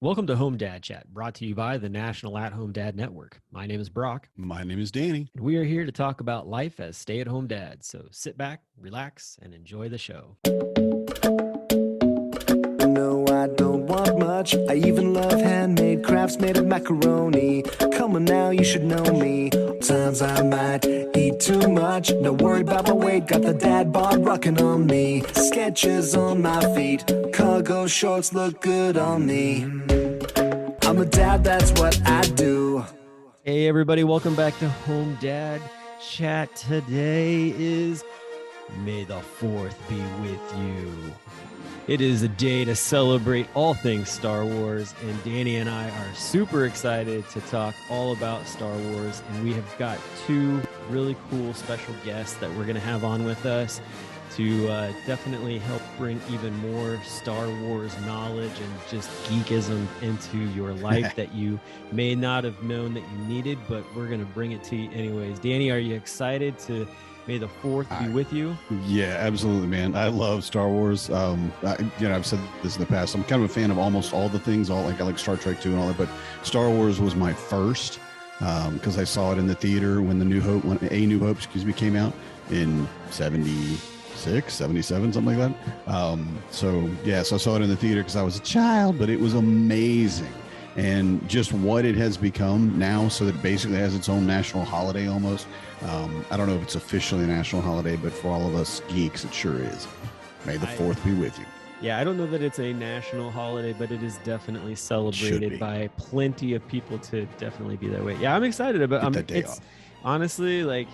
Welcome to Home Dad Chat, brought to you by the National At-Home Dad Network. My name is Brock. My name is Danny. And we are here to talk about life as stay-at-home dads. So sit back, relax, and enjoy the show. No, I don't want much. I even love handmade crafts made of macaroni. Come on now, you should know me. Times I might eat too much. No worry about my weight, got the dad bod rocking on me. Sketches on my feet, cargo shorts look good on me. I'm a dad, that's what I do. Hey everybody, welcome back to Home Dad Chat. Today is May the 4th be with you. It is a day to celebrate all things Star Wars, and Danny and I are super excited to talk all about Star Wars, and we have got two really cool special guests that we're going to have on with us to definitely help bring even more Star Wars knowledge and just geekism into your life that you may not have known that you needed, but we're going to bring it to you anyways. Danny, are you excited to May the 4th be with you? Yeah, absolutely, man. I love Star Wars. I've said this in the past. I'm kind of a fan of almost all the things. I like Star Trek 2 and all that, but Star Wars was my first because I saw it in the theater when A New Hope came out in 76, 77, something like that. So I saw it in the theater because I was a child, but it was amazing. And just what it has become now, so that it basically has its own national holiday almost. I don't know if it's officially a national holiday, but for all of us geeks, it sure is. May the 4th be with you. Yeah, I don't know that it's a national holiday, but it is definitely celebrated by plenty of people to definitely be that way. Yeah, I'm excited about it. Honestly, like,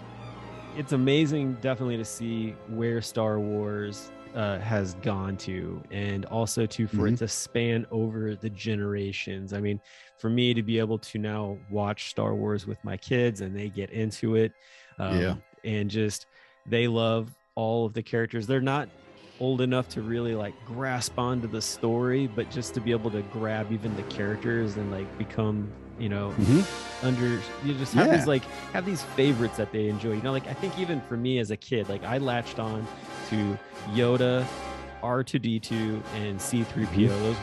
it's amazing definitely to see where Star Wars has gone to, and also for it to span over the generations. I mean, for me to be able to now watch Star Wars with my kids and they get into it, and just they love all of the characters. They're not old enough to really like grasp onto the story, but just to be able to grab even the characters and like become, have these favorites that they enjoy. Like I think even for me as a kid, like I latched on to Yoda, R2D2, and C3PO. Those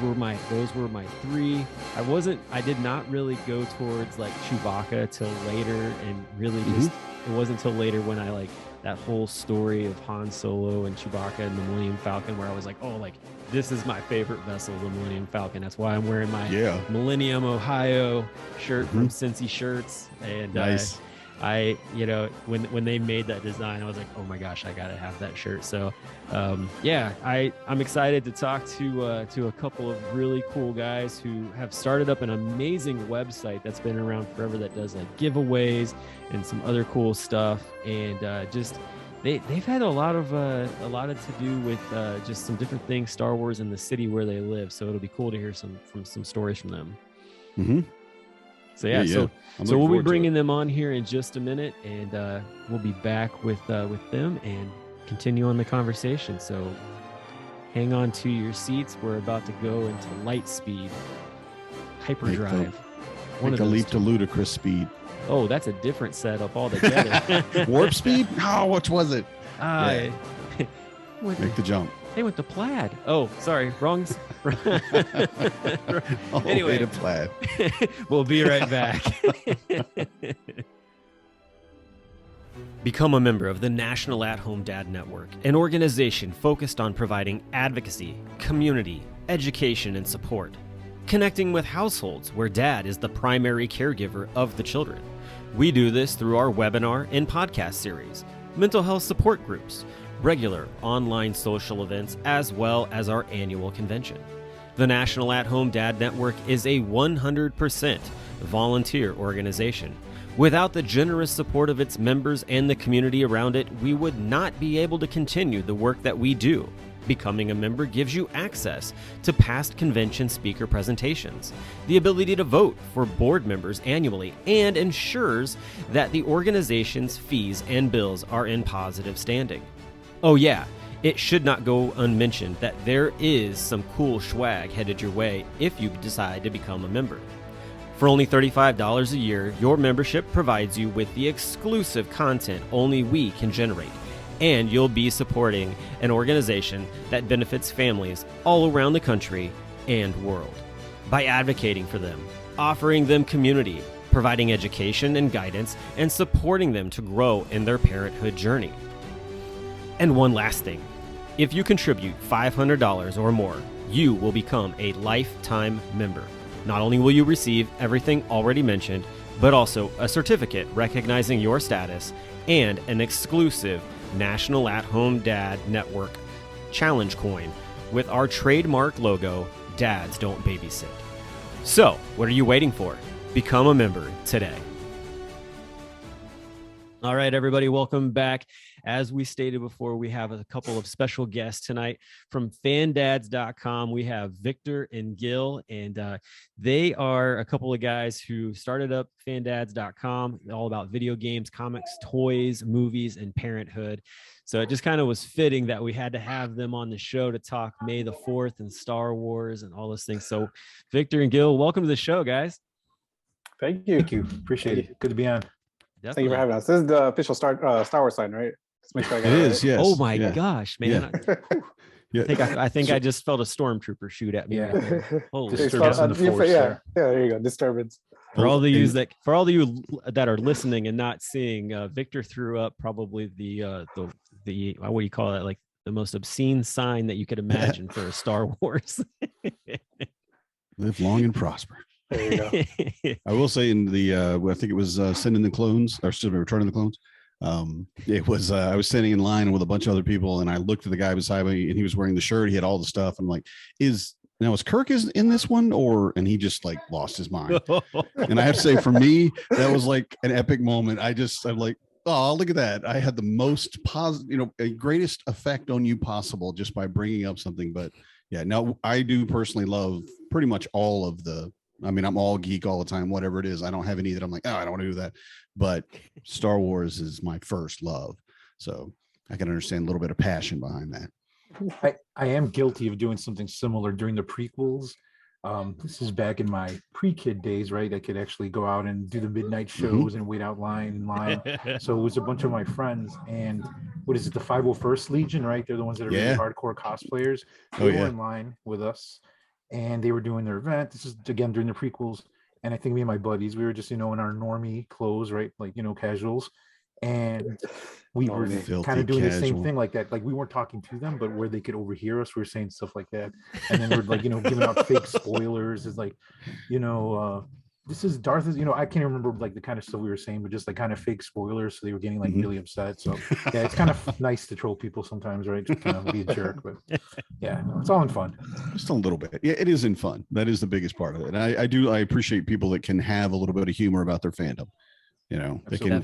were my three. I did not really go towards like Chewbacca till later, and really it wasn't until later when I like that whole story of Han Solo and Chewbacca and the Millennium Falcon, where I was like, oh, like this is my favorite vessel, the Millennium Falcon. That's why I'm wearing my Millennium Ohio shirt from Cincy Shirts. And nice. When they made that design, I was like, oh my gosh, I gotta have that shirt. So I'm excited to talk to a couple of really cool guys who have started up an amazing website that's been around forever that does like giveaways and some other cool stuff, and they've had a lot to do with just some different things Star Wars in the city where they live. So it'll be cool to hear some stories from them. So we'll be bringing them on here in just a minute, and we'll be back with them and continue on the conversation. So hang on to your seats. We're about to go into light speed hyperdrive. Make a leap to ludicrous speed. Oh, that's a different setup altogether. Warp speed? Oh, which was it? Make the jump. They went to plaid. Oh, sorry, wrong. Anyway, to plaid. We'll be right back. Become a member of the National At-Home Dad Network, an organization focused on providing advocacy, community, education, and support. Connecting with households where dad is the primary caregiver of the children. We do this through our webinar and podcast series, mental health support groups, regular online social events, as well as our annual convention. The National At-Home Dad Network is a 100% volunteer organization. Without the generous support of its members and the community around it, we would not be able to continue the work that we do. Becoming a member gives you access to past convention speaker presentations, the ability to vote for board members annually, and ensures that the organization's fees and bills are in positive standing. Oh yeah, it should not go unmentioned that there is some cool swag headed your way if you decide to become a member. For only $35 a year, your membership provides you with the exclusive content only we can generate, and you'll be supporting an organization that benefits families all around the country and world. by advocating for them, offering them community, providing education and guidance, and supporting them to grow in their parenthood journey. And one last thing, if you contribute $500 or more, you will become a lifetime member. Not only will you receive everything already mentioned, but also a certificate recognizing your status and an exclusive National At-Home Dad Network Challenge coin with our trademark logo, Dads Don't Babysit. So, what are you waiting for? Become a member today. All right, everybody, welcome back. As we stated before, we have a couple of special guests tonight from fandads.com. We have Victor and Gil, and they are a couple of guys who started up fandads.com, all about video games, comics, toys, movies, and parenthood. So it just kind of was fitting that we had to have them on the show to talk May the 4th and Star Wars and all those things. So Victor and Gil, welcome to the show, guys. Thank you. Appreciate it. Good to be on. Definitely. Thank you for having us. This is the official Star Wars sign, right? Just make sure I got It is, right. yes. Oh my gosh, man. Yeah. I think I just felt a stormtrooper shoot at me. Yeah. Right there. Holy Disturbance crap. in the force, yeah, there you go. Disturbance. For all of you that are listening and not seeing, Victor threw up probably the what do you call it? Like the most obscene sign that you could imagine for a Star Wars. Live long and prosper. There you go. I will say in the I think it was Sending the Clones, or still Returning the Clones. It was I was standing in line with a bunch of other people, and I looked at the guy beside me, and he was wearing the shirt. He had all the stuff. I'm like, is Kirk in this one, or? And he just like lost his mind. And I have to say, for me, that was like an epic moment. I'm like, oh, look at that! I had the most positive, greatest effect on you possible just by bringing up something. But yeah, no, I do personally love pretty much all of the. I mean, I'm all geek all the time, whatever it is. I don't have any that I'm like, oh, I don't want to do that. But Star Wars is my first love. So I can understand a little bit of passion behind that. I am guilty of doing something similar during the prequels. This is back in my pre-kid days, right? I could actually go out and do the midnight shows and wait out in line. So it was a bunch of my friends. And what is it, the 501st Legion, right? They're the ones that are really hardcore cosplayers. They were in line with us. And they were doing their event. This is again during the prequels. And I think me and my buddies, we were just, in our normie clothes, right? Like, casuals. And we were kind of doing the same thing like that. Like we weren't talking to them, but where they could overhear us, we were saying stuff like that. And then we're like, giving out fake spoilers. It's like, this is Darth is, I can't remember like the kind of stuff we were saying, but just like kind of fake spoilers. So they were getting like really upset. So yeah, it's kind of nice to troll people sometimes, right? Just kind of be a jerk, but yeah, it's all in fun. Just a little bit. Yeah, it is in fun. That is the biggest part of it. And I appreciate people that can have a little bit of humor about their fandom. They can,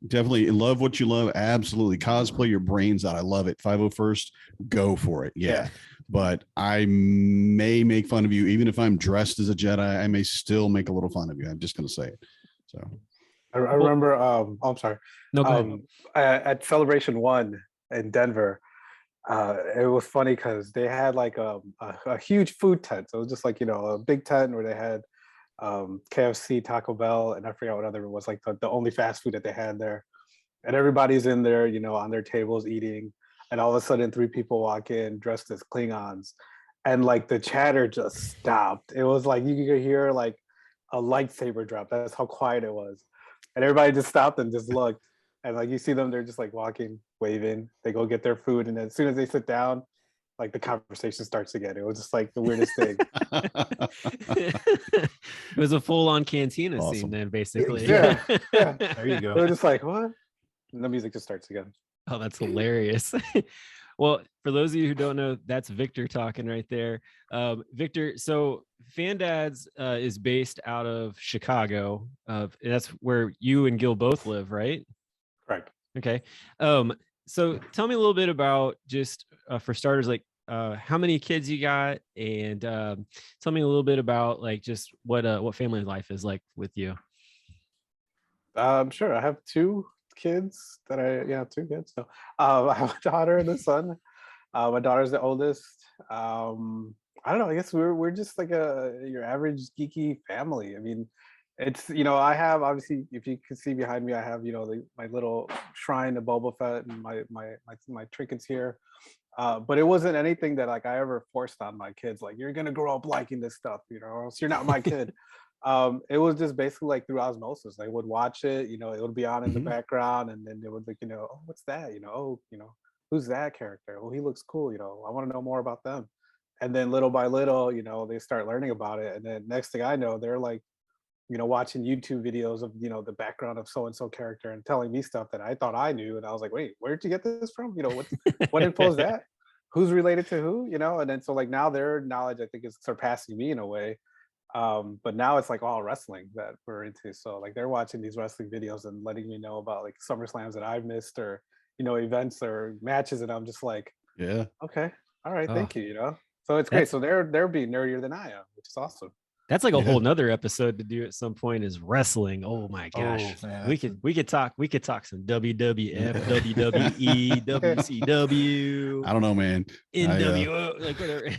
definitely love what you love. Absolutely. Cosplay your brains out. I love it. 501st, go for it. Yeah. But I may make fun of you. Even if I'm dressed as a Jedi, I may still make a little fun of you. I'm just going to say it. So I remember, I'm sorry. No, at Celebration 1 in Denver, it was funny because they had like a huge food tent. So it was just like, a big tent where they had KFC, Taco Bell, and I forgot what other it was, like the only fast food that they had there. And everybody's in there, on their tables eating. And all of a sudden, 3 people walk in dressed as Klingons. And like the chatter just stopped. It was like you could hear like a lightsaber drop. That's how quiet it was. And everybody just stopped and just looked. And like you see them, they're just like walking, waving. They go get their food. And then as soon as they sit down, like the conversation starts again. It was just like the weirdest thing. It was a full-on cantina scene then, basically. Yeah. There you go. They're just like, what? And the music just starts again. Oh, that's hilarious. Well, for those of you who don't know, that's Victor talking right there. Victor, so Fandads is based out of Chicago. That's where you and Gil both live, right? Correct. Okay. So tell me a little bit about just for starters, like how many kids you got, and tell me a little bit about like just what family life is like with you. Sure. I have 2 kids two kids. So I have a daughter and a son. My daughter's the oldest. I don't know. I guess we're just like your average geeky family. I mean, it's I have, obviously, if you can see behind me, I have my little shrine of Boba Fett and my trinkets here. But it wasn't anything that like I ever forced on my kids. Like you're gonna grow up liking this stuff, or else you're not my kid. It was just basically like through osmosis. They would watch it, it would be on in the background, and then they would like, oh, what's that? Who's that character? Oh, he looks cool. I want to know more about them. And then little by little, they start learning about it. And then next thing I know, they're like, watching YouTube videos of, the background of so-and-so character and telling me stuff that I thought I knew. And I was like, wait, where'd you get this from? What info is that? Who's related to who? And then so like now their knowledge, I think, is surpassing me in a way. But now it's like all wrestling that we're into. So like they're watching these wrestling videos and letting me know about like SummerSlams that I've missed, or, events or matches. And I'm just like, Yeah. okay, all right, thank you, So it's great. So they're being nerdier than I am, which is awesome. That's like a whole nother episode to do at some point, is wrestling. Oh my gosh. We could talk some WWF, WWE, WCW. I don't know, man. NWO, like whatever.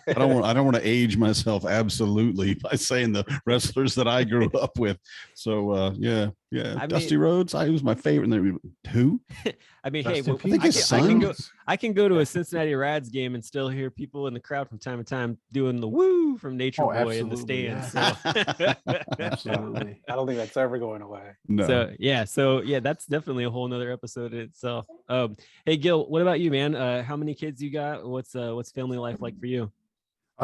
I don't want to age myself absolutely by saying the wrestlers that I grew up with. So yeah. Dusty Rhodes, he was my favorite. Who? I mean, hey, well, I can go to a Cincinnati Reds game and still hear people in the crowd from time to time doing the woo from Nature Boy in the stands. Yeah. So. Absolutely. I don't think that's ever going away. No. So that's definitely a whole nother episode in itself. Hey Gil, what about you, man? How many kids you got? What's family life like for you?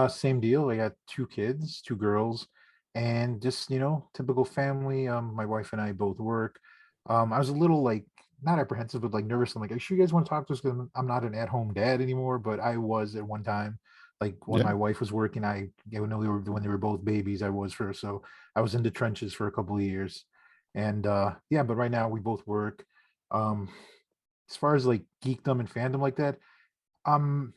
Same deal. I got 2 kids, 2 girls, and just typical family. My wife and I both work. I was a little like not apprehensive, but like nervous. I'm like, are you sure you guys want to talk to us? Because I'm not an at-home dad anymore, but I was at one time. Like when my wife was working, when they were both babies, I was for her. So I was in the trenches for a couple of years, and but right now we both work. As far as like geekdom and fandom like that,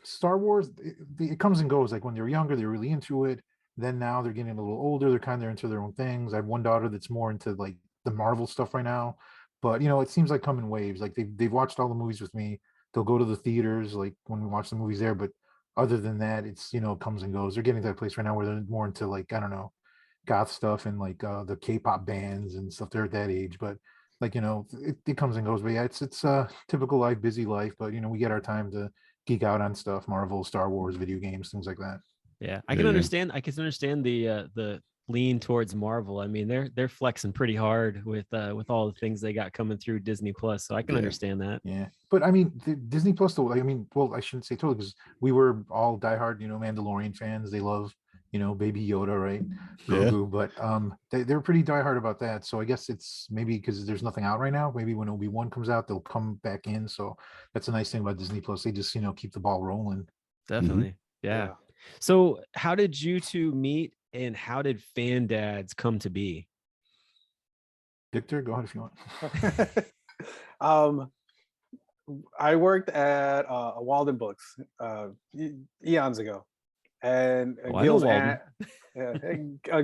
Star Wars, it comes and goes. Like when they were younger, they're really into it. Then now they're getting a little older. They're kind of into their own things. I have one daughter that's more into like the Marvel stuff right now, but it seems like come in waves. Like they've watched all the movies with me. They'll go to the theaters like when we watch the movies there, but other than that, it's comes and goes. They're getting to that place right now where they're more into like, I don't know, goth stuff and like the K-pop bands and stuff. They're at that age, but like it comes and goes. But yeah, it's typical life, busy life. But we get our time to geek out on stuff, Marvel, Star Wars, video games, things like that. Yeah, I can understand. I can understand the lean towards Marvel. I mean, they're flexing pretty hard with all the things they got coming through Disney Plus, so I can understand that. Yeah, but I mean, Disney Plus though. I mean, well, I shouldn't say totally, because we were all diehard, Mandalorian fans. They love, Baby Yoda, right? Grogu, but they're pretty diehard about that. So I guess it's maybe because there's nothing out right now. Maybe when Obi-Wan comes out, they'll come back in. So that's a nice thing about Disney Plus. They just keep the ball rolling. Definitely, yeah. So how did you two meet, and how did Fandads come to be? Victor, go ahead if you want. I worked at Walden Books eons ago, and Gil's aunt,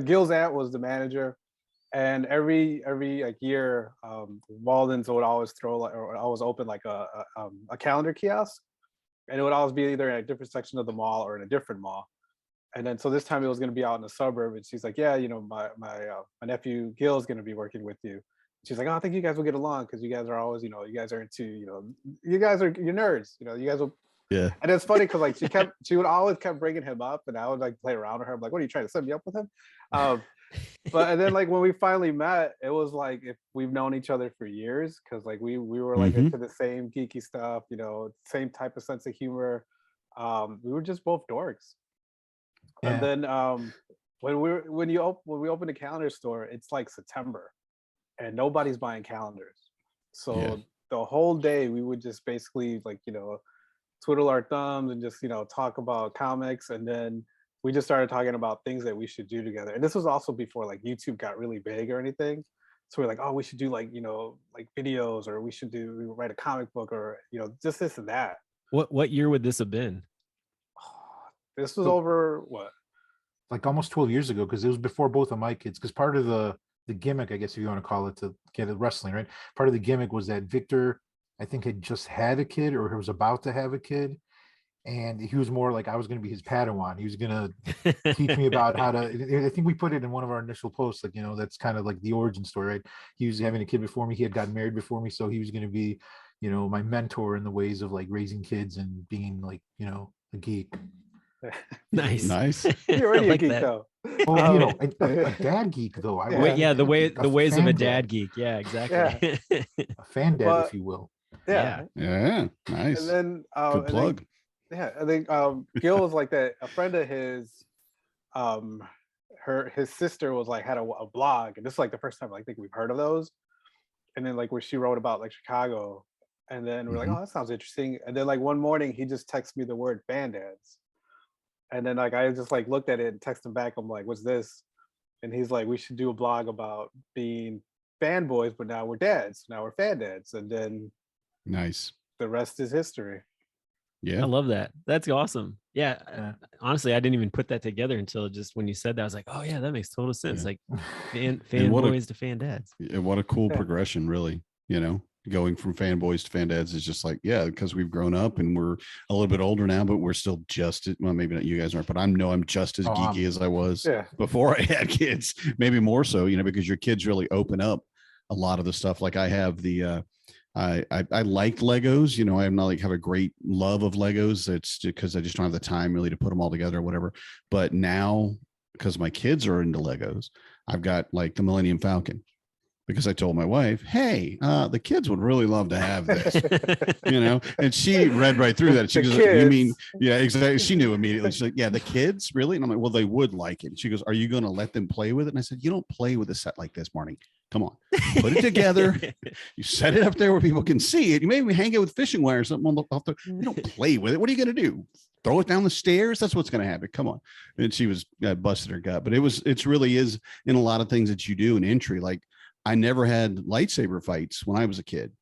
Gil's aunt was the manager, and every like year, Walden's would always always open like a calendar kiosk, and it would always be either in a different section of the mall or in a different mall. And then so this time it was going to be out in the suburb, and she's like, yeah, my nephew Gil is going to be working with you. She's like, oh, I think you guys will get along because you guys are always, you guys are into, you're nerds, you guys will. Yeah. And it's funny because like she would always kept bringing him up, and I would like play around with her. I'm like, what are you trying to set me up with him? But and then like when we finally met, it was like if we've known each other for years, because like we were like into the same geeky stuff, same type of sense of humor. We were just both dorks. Yeah. And then when we opened a calendar store, it's like September, and nobody's buying calendars. So the whole day we would just basically like twiddle our thumbs and just talk about comics, and then we just started talking about things that we should do together. And this was also before like YouTube got really big or anything. So we're like, oh, we should do like like videos, or we should write a comic book, or just this and that. What year would this have been? This was over what? Like almost 12 years ago, because it was before both of my kids. Because part of the gimmick, I guess if you want to call it, to get it wrestling, right? Part of the gimmick was that Victor, I think, had just had a kid, or he was about to have a kid. And he was more like, I was going to be his Padawan. He was going to teach me about how to, I think we put it in one of our initial posts, like, that's kind of like the origin story, right? He was having a kid before me. He had gotten married before me. So he was going to be, my mentor in the ways of like raising kids and being like, a geek. Nice. Nice. You're already I like a geek that. though. Well, a dad geek though. I Yeah. was Yeah, the ways of a fan dad geek. Yeah, exactly. a fan dad, But if you will. yeah. Yeah. Nice. And then Good plug. I think Gil was like that. A friend of his, his sister was like had a blog, and this is like the first time I think we've heard of those. And then like where she wrote about like Chicago, and then we're like, oh, that sounds interesting. And then like one morning he just texted me the word Fandads, and then like I just like looked at it and texted him back. I'm like, what's this? And he's like, we should do a blog about being fanboys, but now we're dads. Now we're Fandads, and then Nice. the rest is history. Yeah. I love that. That's awesome. Yeah. Honestly, I didn't even put that together until just when you said that. I was like, oh yeah, that makes total sense. Yeah. Like fan what a- boys to fan dads. And what a cool Yeah. progression, really. Going from fanboys to fan dads is just like, yeah, because we've grown up and we're a little bit older now, but we're still just, well, maybe not you guys aren't, but I'm just as geeky as I was before I had kids, maybe more so, because your kids really open up a lot of the stuff. Like I have the, I like Legos, I'm not like have a great love of Legos. It's because I just don't have the time really to put them all together or whatever. But now, because my kids are into Legos, I've got like the Millennium Falcon. Because I told my wife, hey, the kids would really love to have this, and she read right through that. She goes, you mean, yeah, exactly. She knew immediately. She's like, yeah, the kids, really? And I'm like, well, they would like it. And she goes, are you going to let them play with it? And I said, you don't play with a set like this, Marnie. Come on, put it together. You set it up there where people can see it. You maybe hang it with fishing wire or something off the, you don't play with it. What are you going to do? Throw it down the stairs? That's what's going to happen. Come on. And she was busted her gut. But it's really is in a lot of things that you do in entry. Like, I never had lightsaber fights when I was a kid.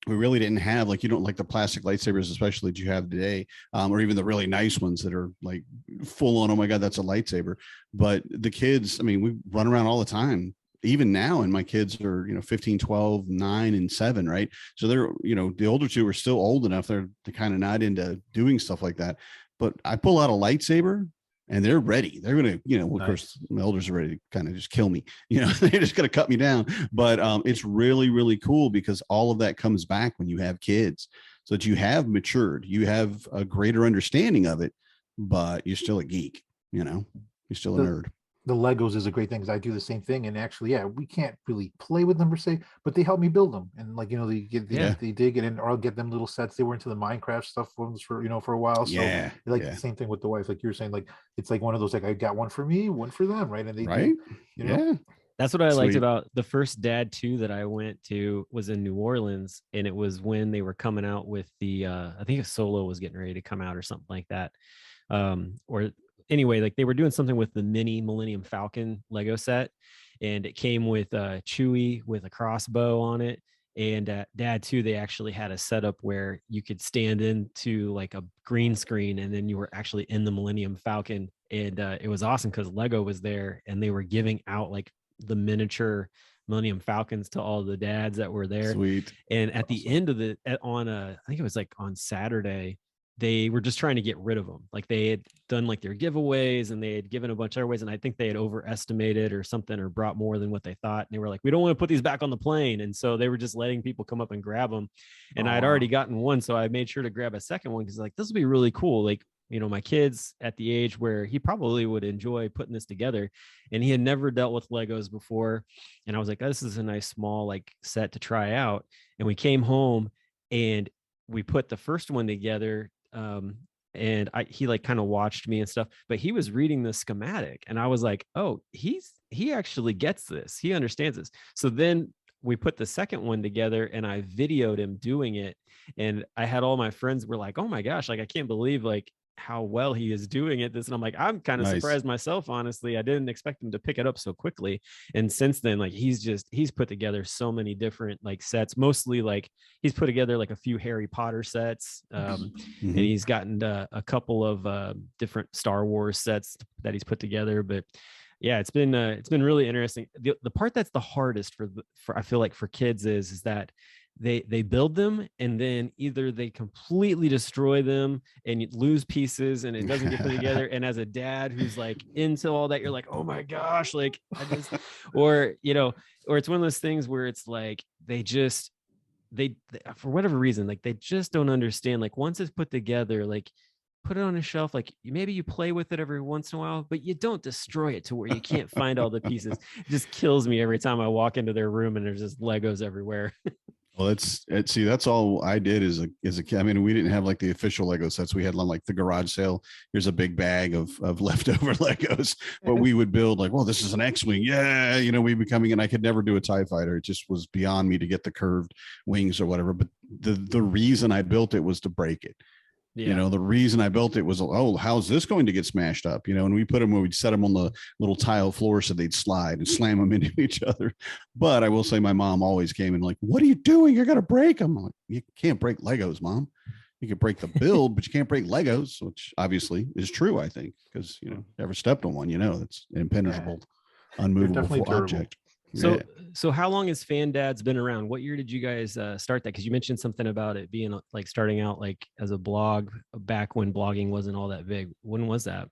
We really didn't have like the plastic lightsabers, especially that you have today, or even the really nice ones that are like full on. Oh my God, that's a lightsaber. But the kids, I mean, we run around all the time, even now. And my kids are, 15, 12, 9, and 7. Right. So they're, the older two are still old enough. They're kind of not into doing stuff like that. But I pull out a lightsaber and they're ready. They're going to, of course, my elders are ready to kind of just kill me. They're just going to cut me down. But it's really, really cool because all of that comes back when you have kids, so that you have matured, you have a greater understanding of it, but you're still a geek. You're still a nerd. The Legos is a great thing because I do the same thing. And actually, we can't really play with them per se, but they help me build them. And like, they dig it in, or I'll get them little sets. They were into the Minecraft stuff for a while. So the same thing with the wife, like you were saying, like, it's like one of those, like I got one for me, one for them. Right. And they, That's what I liked about the first Dad 2 that I went to was in New Orleans. And it was when they were coming out with the, I think a Solo was getting ready to come out or something like that. Anyway, like they were doing something with the mini Millennium Falcon Lego set, and it came with Chewie with a crossbow on it. And Dad 2, they actually had a setup where you could stand into like a green screen, and then you were actually in the Millennium Falcon. And it was awesome because Lego was there, and they were giving out like the miniature Millennium Falcons to all the dads that were there. Sweet. And at the end of I think it was like on Saturday, they were just trying to get rid of them. Like they had done like their giveaways, and they had given a bunch of giveaways, and I think they had overestimated or something, or brought more than what they thought. And they were like, we don't want to put these back on the plane. And so they were just letting people come up and grab them. And I'd already gotten one, so I made sure to grab a second one because like, this will be really cool. Like, my kid's at the age where he probably would enjoy putting this together, and he had never dealt with Legos before. And I was like, oh, this is a nice small like set to try out. And we came home and we put the first one together. And he like kind of watched me and stuff, but he was reading the schematic, and I was like, oh, he actually gets this. He understands this. So then we put the second one together, and I videoed him doing it. And I had all my friends were like, oh my gosh, like, I can't believe like how well he is doing it. And I'm like, I'm kind of surprised myself, honestly. I didn't expect him to pick it up so quickly. And since then, like, he's put together so many different like sets, mostly like he's put together like a few Harry Potter sets. And he's gotten a couple of different Star Wars sets that he's put together. But yeah, it's been really interesting. The part that's the hardest for I feel like for kids is that they build them, and then either they completely destroy them and you lose pieces and it doesn't get put together. And as a dad who's like into all that, you're like, oh my gosh, like or it's one of those things where it's like they just they for whatever reason, like they just don't understand. Like once it's put together, like put it on a shelf, like maybe you play with it every once in a while, but you don't destroy it to where you can't find all the pieces. It just kills me every time I walk into their room and there's just Legos everywhere. Well, see, that's all I did as a kid. I mean, we didn't have like the official Lego sets. We had like the garage sale. Here's a big bag of leftover Legos, but we would build like, well, this is an X-wing. Yeah. You know, we becoming, and I could never do a TIE fighter. It just was beyond me to get the curved wings or whatever. But the reason I built it was to break it. Yeah. You know, the reason I built it was, oh, how's this going to get smashed up? You know, and we put them where we'd set them on the little tile floor so they'd slide and slam them into each other. But I will say my mom always came in like, what are you doing? You're going to break them. I'm like, you can't break Legos, Mom. You can break the build, but you can't break Legos, which obviously is true, I think, because, you know, never stepped on one, you know, it's an impenetrable, unmovable object. So how long has Fandad's been around? What year did you guys start that? Because you mentioned something about it being like starting out like as a blog back when blogging wasn't all that big. When was that?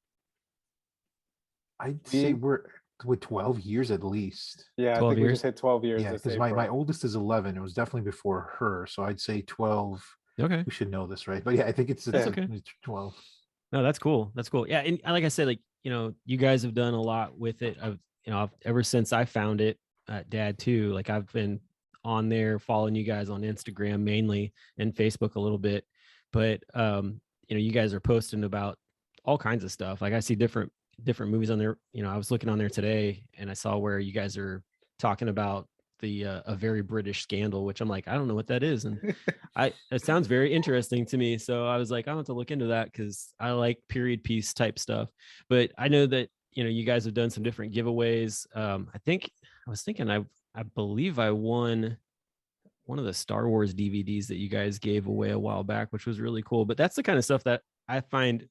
I'd say we're with 12 years at least. Yeah, I 12 think we years? just hit 12 years. Yeah, because my oldest is 11. It was definitely before her, so I'd say 12. Okay, we should know this, right? But yeah, I think it's okay. 12. No, that's cool. That's cool. Yeah, and like I said, like, you know, you guys have done a lot with it. Ever since I found it, Dad too. Like I've been on there following you guys on Instagram mainly and Facebook a little bit, but you know, you guys are posting about all kinds of stuff. Like I see different movies on there. You know, I was looking on there today and I saw where you guys are talking about the A Very British Scandal, which I'm like, I don't know what that is, and it sounds very interesting to me. So I was like, I want to look into that because I like period piece type stuff. But I know that, you know, you guys have done some different giveaways. I believe I won one of the Star Wars DVDs that you guys gave away a while back, which was really cool. But that's the kind of stuff that I find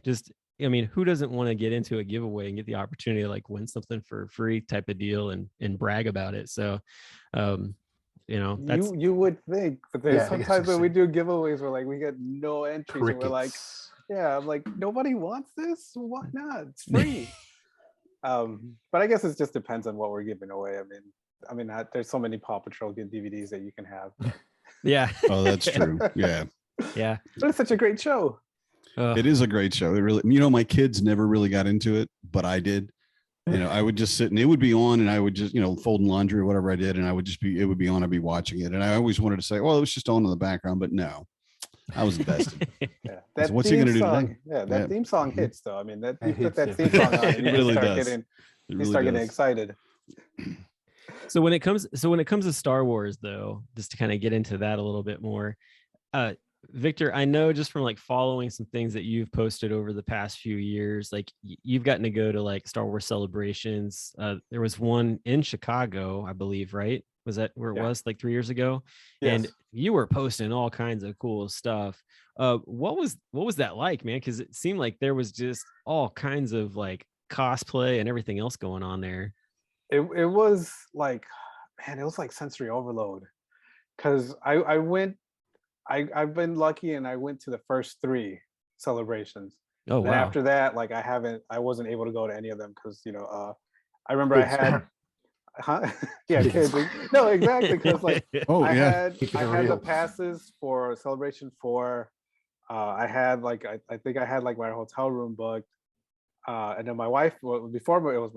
just, I mean, who doesn't want to get into a giveaway and get the opportunity to like win something for free type of deal and brag about it. So, you know, that's you would think, but there's sometimes when we do giveaways, we're like, we get no entries. And we're like, yeah, I'm like, nobody wants this. Why not? It's free. But I guess it just depends on what we're giving away. I mean, there's so many Paw Patrol good DVDs that you can have. Yeah. Oh, that's true. Yeah. Yeah. But it's such a great show. It is a great show. It really, you know, my kids never really got into it, but I did. You know, I would just sit and it would be on and I would just, you know, folding laundry or whatever I did. And it would be on, I'd be watching it. And I always wanted to say, well, it was just on in the background, but no, I was invested. Yeah. So what's he going to do today? Yeah. That theme song hits though. I mean, you put that theme song on and you really start getting excited. So when it comes to Star Wars though, just to kind of get into that a little bit more, Victor, I know just from like following some things that you've posted over the past few years, like you've gotten to go to like Star Wars celebrations. There was one in Chicago, I believe, right? Was that where it was like 3 years ago? Yes. And you were posting all kinds of cool stuff. What was that like, man? Because it seemed like there was just all kinds of like cosplay and everything else going on there. It was like, man, it was like sensory overload. Because I've been lucky and I went to the first 3 celebrations. Oh, wow. After that, like I wasn't able to go to any of them because, you know, I remember I had, kids. No, exactly. Because like, I had the passes for Celebration 4. I had like, I think I had like my hotel room booked. And then my wife, before it was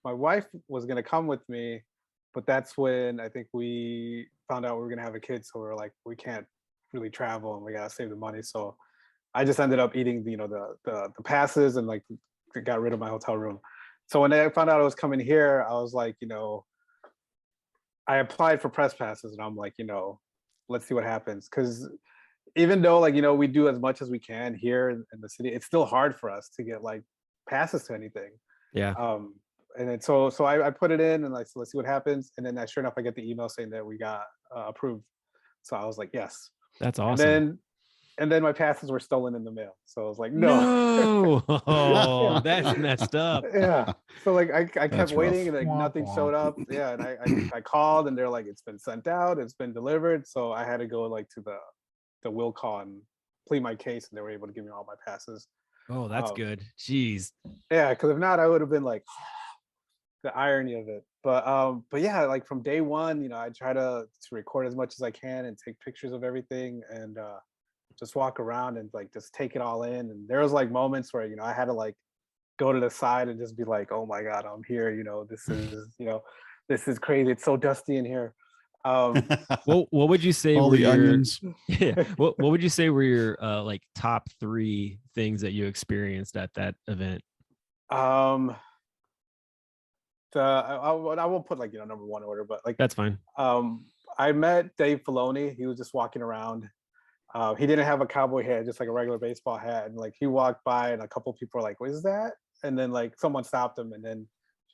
my wife was going to come with me. But that's when I think we found out we were going to have a kid. So we were like, we can't really travel and we got to save the money. So I just ended up eating, you know, the passes and like got rid of my hotel room. So when I found out I was coming here, I was like, you know, I applied for press passes and I'm like, you know, let's see what happens. Because even though like, you know, we do as much as we can here in the city, it's still hard for us to get like passes to anything. Yeah. And then so I put it in and like, so let's see what happens. And then sure enough, I get the email saying that we got approved. So I was like, yes. That's awesome. And then my passes were stolen in the mail. So I was like, no. Oh, that's messed up. Yeah. So like I kept That's waiting rough. and like nothing showed up. Yeah. And I called and they're like, it's been sent out, it's been delivered. So I had to go like to the will call and plead my case and they were able to give me all my passes. Oh, that's good. Jeez. Yeah, because if not, I would have been like, irony of it. But yeah, like from day one, I try to record as much as I can and take pictures of everything, and just walk around and like just take it all in. And there was like moments where I had to like go to the side and just be like, oh my god, I'm here. This is crazy. It's so dusty in here. Well, what would you say All were the your onions. yeah? What would you say were your like top 3 things that you experienced at that event? I won't put like number one order, but like That's fine. I met Dave Filoni. He was just walking around. He didn't have a cowboy hat, just like a regular baseball hat. And like he walked by, and a couple people were like, "What is that?" And then like someone stopped him, and then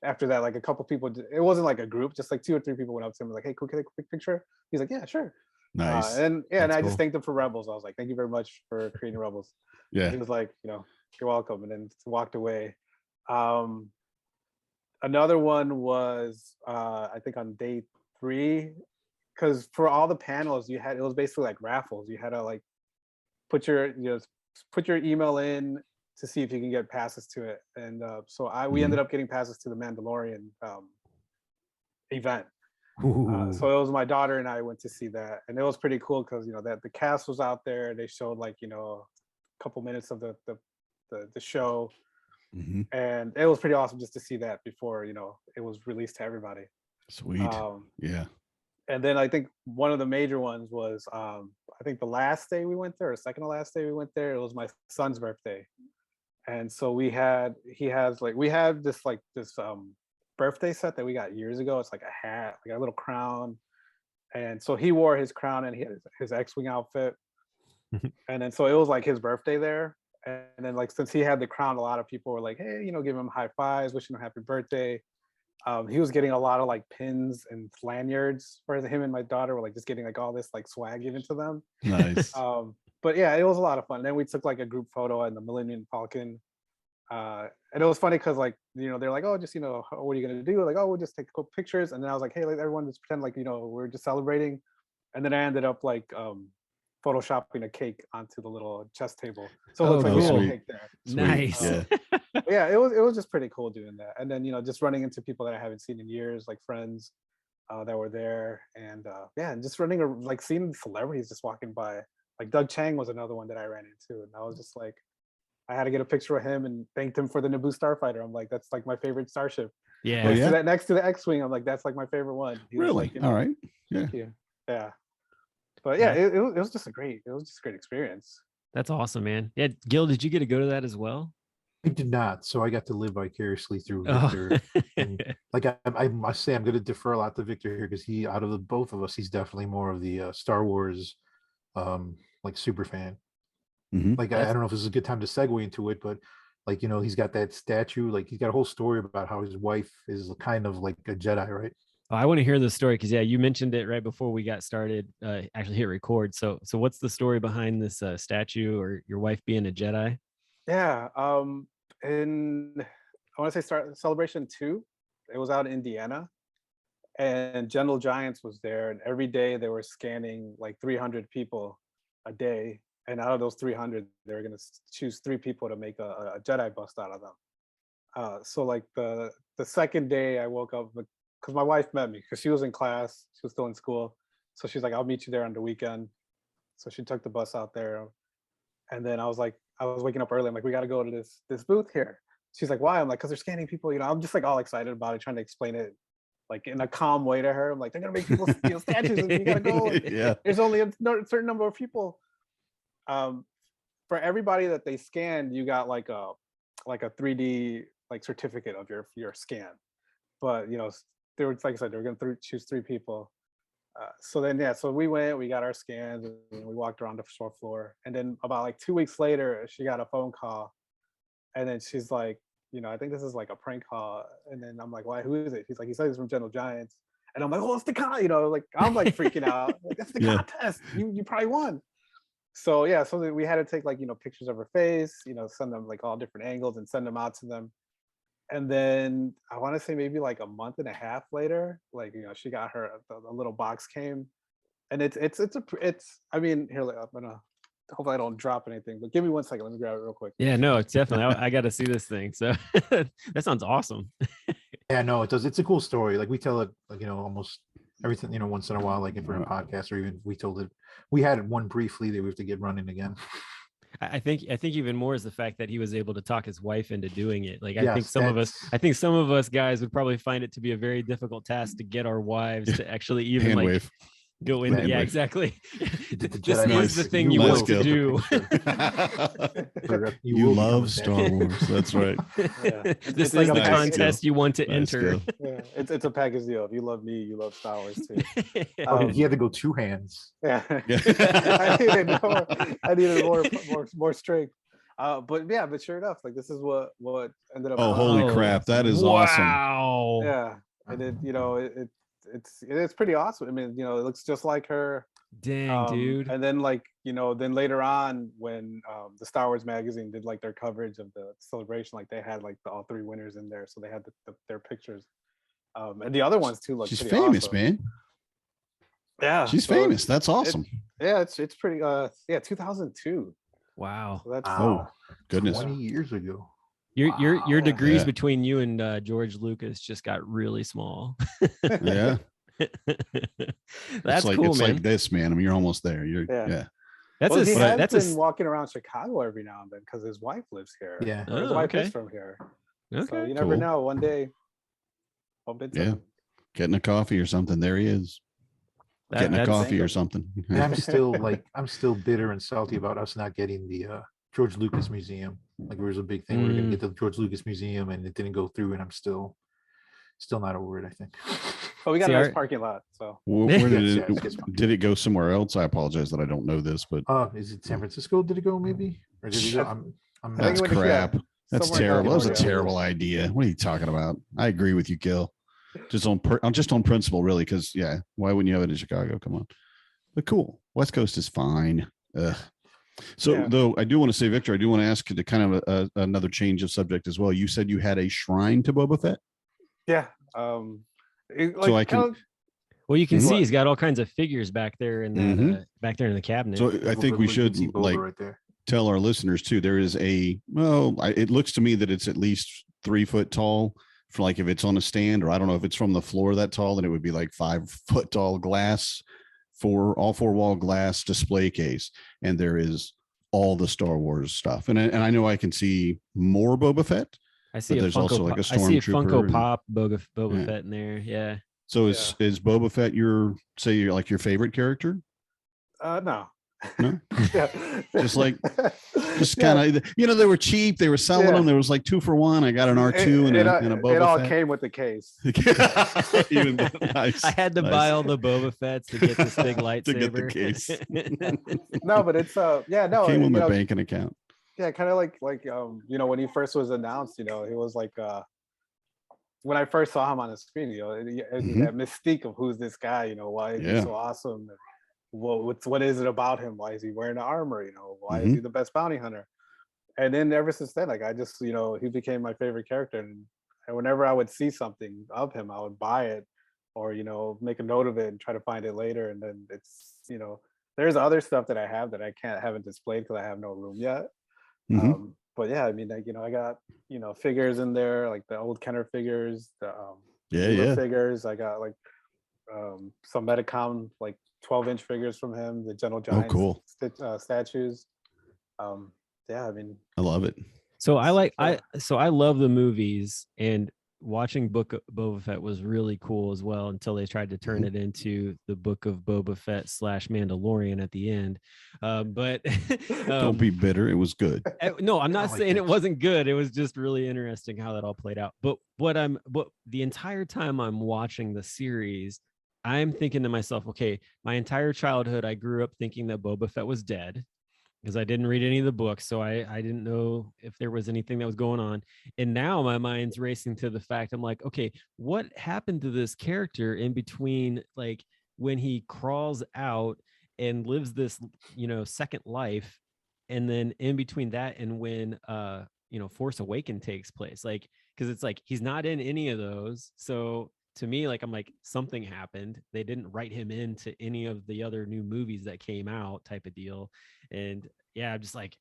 after that, like a couple people. It wasn't like a group, just like 2 or 3 people went up to him, and like, "Hey, cool, can I take a quick picture?" He's like, "Yeah, sure." Nice. And That's I cool. just thanked him for Rebels. I was like, "Thank you very much for creating Rebels." Yeah. He was like, "You're welcome," and then walked away. Another one was I think on day 3, because for all the panels it was basically like raffles. You had to like put your email in to see if you can get passes to it, and so we ended up getting passes to the Mandalorian event. So it was my daughter and I went to see that, and it was pretty cool because that the cast was out there. They showed like a couple minutes of the show. Mhm. And it was pretty awesome just to see that before it was released to everybody. Sweet. Yeah. And then I think one of the major ones was I think the last day we went there, or second to last day we went there, it was my son's birthday. And so we have this birthday set that we got years ago. It's like a hat, like a little crown. And so he wore his crown, and he had his X-Wing outfit. And then so it was like his birthday there. And then like since he had the crown, a lot of people were like, "Hey, give him high fives, wishing him happy birthday." He was getting a lot of like pins and lanyards for him, and my daughter were like just getting like all this like swag given to them. Nice. But yeah, it was a lot of fun. And then we took like a group photo in the Millennium Falcon. And it was funny because like they're like, "Oh, just what are you gonna do?" Like, "Oh, we'll just take cool pictures." And then I was like, "Hey, like everyone just pretend like we're just celebrating." And then I ended up like photoshopping a cake onto the little chess table, so it looks like we had a cake there. Sweet. Nice. Yeah. It was just pretty cool doing that. And then just running into people that I haven't seen in years, like friends that were there, and and just seeing celebrities just walking by. Like Doug Chang was another one that I ran into, and I was just like, I had to get a picture of him and thanked him for the Naboo starfighter. I'm like, that's like my favorite starship. Yeah. Oh, yeah? Next to the X-Wing, I'm like, that's like my favorite one. He was Really? like, All right. Yeah. thank you. Yeah. But yeah, it was just a great experience. That's awesome, man. Yeah, Gil, did you get to go to that as well? I did not, so I got to live vicariously through Oh. Victor. And like I must say, I'm going to defer a lot to Victor here because he, out of the both of us, he's definitely more of the Star Wars, like super fan. Mhm. Like I don't know if this is a good time to segue into it, but like he's got that statue. Like he's got a whole story about how his wife is kind of like a Jedi, right? Oh, I want to hear the story because you mentioned it right before we got started. Actually hit record. So what's the story behind this statue or your wife being a Jedi? Yeah. In I want to say Celebration 2, it was out in Indiana, and General Giants was there, and every day they were scanning like 300 people a day, and out of those 300 they were going to choose 3 people to make a Jedi bust out of them. So like the second day I woke up because my wife met me because she was in class, she was still in school, so she's like, "I'll meet you there on the weekend." So she took the bus out there, and then I was waking up early. I'm like, "We got to go to this booth here." She's like, "Why?" I'm like, "Because they're scanning people." I'm just like all excited about it, trying to explain it like in a calm way to her. I'm like, "They're gonna make people steal statues, and you gotta go. Yeah. There's only a certain number of people." For everybody that they scanned, you got like a 3D like certificate of your scan. But they were, like I said, they were gonna choose 3 people. So we got our scans, and we walked around the show floor. And then about like 2 weeks later, she got a phone call, and then she's like, "I think this is like a prank call." And then I'm like, "Why? Who is it?" She's like, "He says he's from General Giants." And I'm like, "Oh, it's the con!" Like I'm like freaking out. Like, that's the contest. You probably won. So yeah, so we had to take like pictures of her face, send them like all different angles and send them out to them. And then I want to say maybe like a month and a half later, like she got her the little box came, and it's I mean, here, like, I'm gonna hopefully I don't drop anything, but give me 1 second, let me grab it real quick. Yeah, no, it's definitely. I got to see this thing. So that sounds awesome. Yeah, no, it does. It's a cool story. Like we tell it, like, almost everything, once in a while, like if we're in a podcast or even we told it, we had it one briefly that we have to get running again. I think even more is the fact that he was able to talk his wife into doing it. Like, Yes, I think some of us guys would probably find it to be a very difficult task to get our wives to actually even Hand like wave. go in. Hand Yeah, wave. exactly. did the This Jedi is the Knight. thing you Let's want to go. do. You will love become a Star Jedi. Wars. That's right. Yeah. This It's like is a the package. contest you want to Nice enter. skill. Yeah, it's a package deal. If you love me, you love Star Wars too. He had to go two hands. Yeah, Yeah. I needed more strength. But sure enough, like this is what ended up. Oh, holy Oh, crap! That is awesome. Wow. Yeah, and it's pretty awesome. I mean, it looks just like her. Dang, dude. And then then later on when the Star Wars magazine did like their coverage of the celebration, like they had like all three winners in there, so they had their pictures. And the other ones too look. She's pretty famous, awesome. man. Yeah, She's famous. That's awesome. It's pretty. 2002. Wow. So that's Oh, goodness. 20 years ago. Your degrees Yeah. between you and George Lucas just got really small. Yeah. That's like, cool, it's man. like this, man. I mean, you're almost there. Yeah. That's he has that's been walking around Chicago every now and then because his wife lives here. Yeah. Or his Oh, wife okay. is from here. Okay. So you never Cool. know. One day, bump into him. Getting a coffee or something. There he is. Getting a that's- coffee or something. And I'm still bitter and salty about us not getting the George Lucas Museum. Like it was a big thing. We were gonna get the George Lucas Museum and it didn't go through, and I'm still not over it, I think. But we got See, a nice our- parking lot. So Where did Yes, it? yes, yes. Did it go somewhere else? I apologize that I don't know this, but Is it San Francisco? Did it go maybe? Or did it go? I'm I think that's it went to- crap. yeah, That's somewhere in terrible. That was a California. terrible idea. What are you talking about? I agree with you, Gil. Just on principle, really, because why wouldn't you have it in Chicago? Come on. But cool. West Coast is fine. So, though, I do want to say, Victor, I do want to ask you to kind of another change of subject as well. You said you had a shrine to Boba Fett. yeah. So I can. Well, you can Mhm. see he's got all kinds of figures back there in that Mhm. back there in the cabinet. So I think we should right there. tell our listeners too. There is it looks to me that it's at least 3 foot tall. For like if it's on a stand, or I don't know if it's from the floor that tall, then it would be like 5 foot tall glass all four wall glass display case, and there is all the Star Wars stuff. And I know I can see more Boba Fett. I see but a there's Funko also like Pop. a I see a stormtrooper Funko and- Pop Boba Yeah. Fett in there. Yeah. So is Boba Fett your favorite character? No. No? Yeah. Just kind of, they were cheap. They were selling them. There was like 2 for 1. I got an R2 and a Boba It all Fett. came with the case. Even nice. I had to Nice. buy all the Boba Fetts to get this big lightsaber. To get the case. No, but it's no. Came with my banking account. Yeah, kind of like when he first was announced, he was like when I first saw him on the screen, that mystique of who's this guy, why is he so awesome? And what is it about him? Why is he wearing the armor? Why is he the best bounty hunter? And then ever since then, like I just he became my favorite character, and whenever I would see something of him, I would buy it or make a note of it and try to find it later. And then it's there's other stuff that I have that I haven't displayed because I have no room yet. But yeah, I mean, like I got figures in there, like the old Kenner figures, the figures. I got like some Metacom like 12-inch figures from him, the General Giants cool. statues. Yeah, I mean, I love it. So I love the movies, and watching Book of Boba Fett was really cool as well until they tried to turn it into the Book of Boba Fett / Mandalorian at the end. But Don't be bitter. It was good. No, I'm not saying it wasn't good. It was just really interesting how that all played out. But what the entire time I'm watching the series, I'm thinking to myself, okay, my entire childhood, I grew up thinking that Boba Fett was dead because I didn't read any of the books. So I didn't know if there was anything that was going on. And now my mind's racing to the fact, I'm like, okay, what happened to this character in between, like when he crawls out and lives this, second life, and then in between that and when, Force Awakens takes place, like, because it's like he's not in any of those. So to me, like, I'm like, something happened. They didn't write him into any of the other new movies that came out, type of deal. And yeah, I'm just like,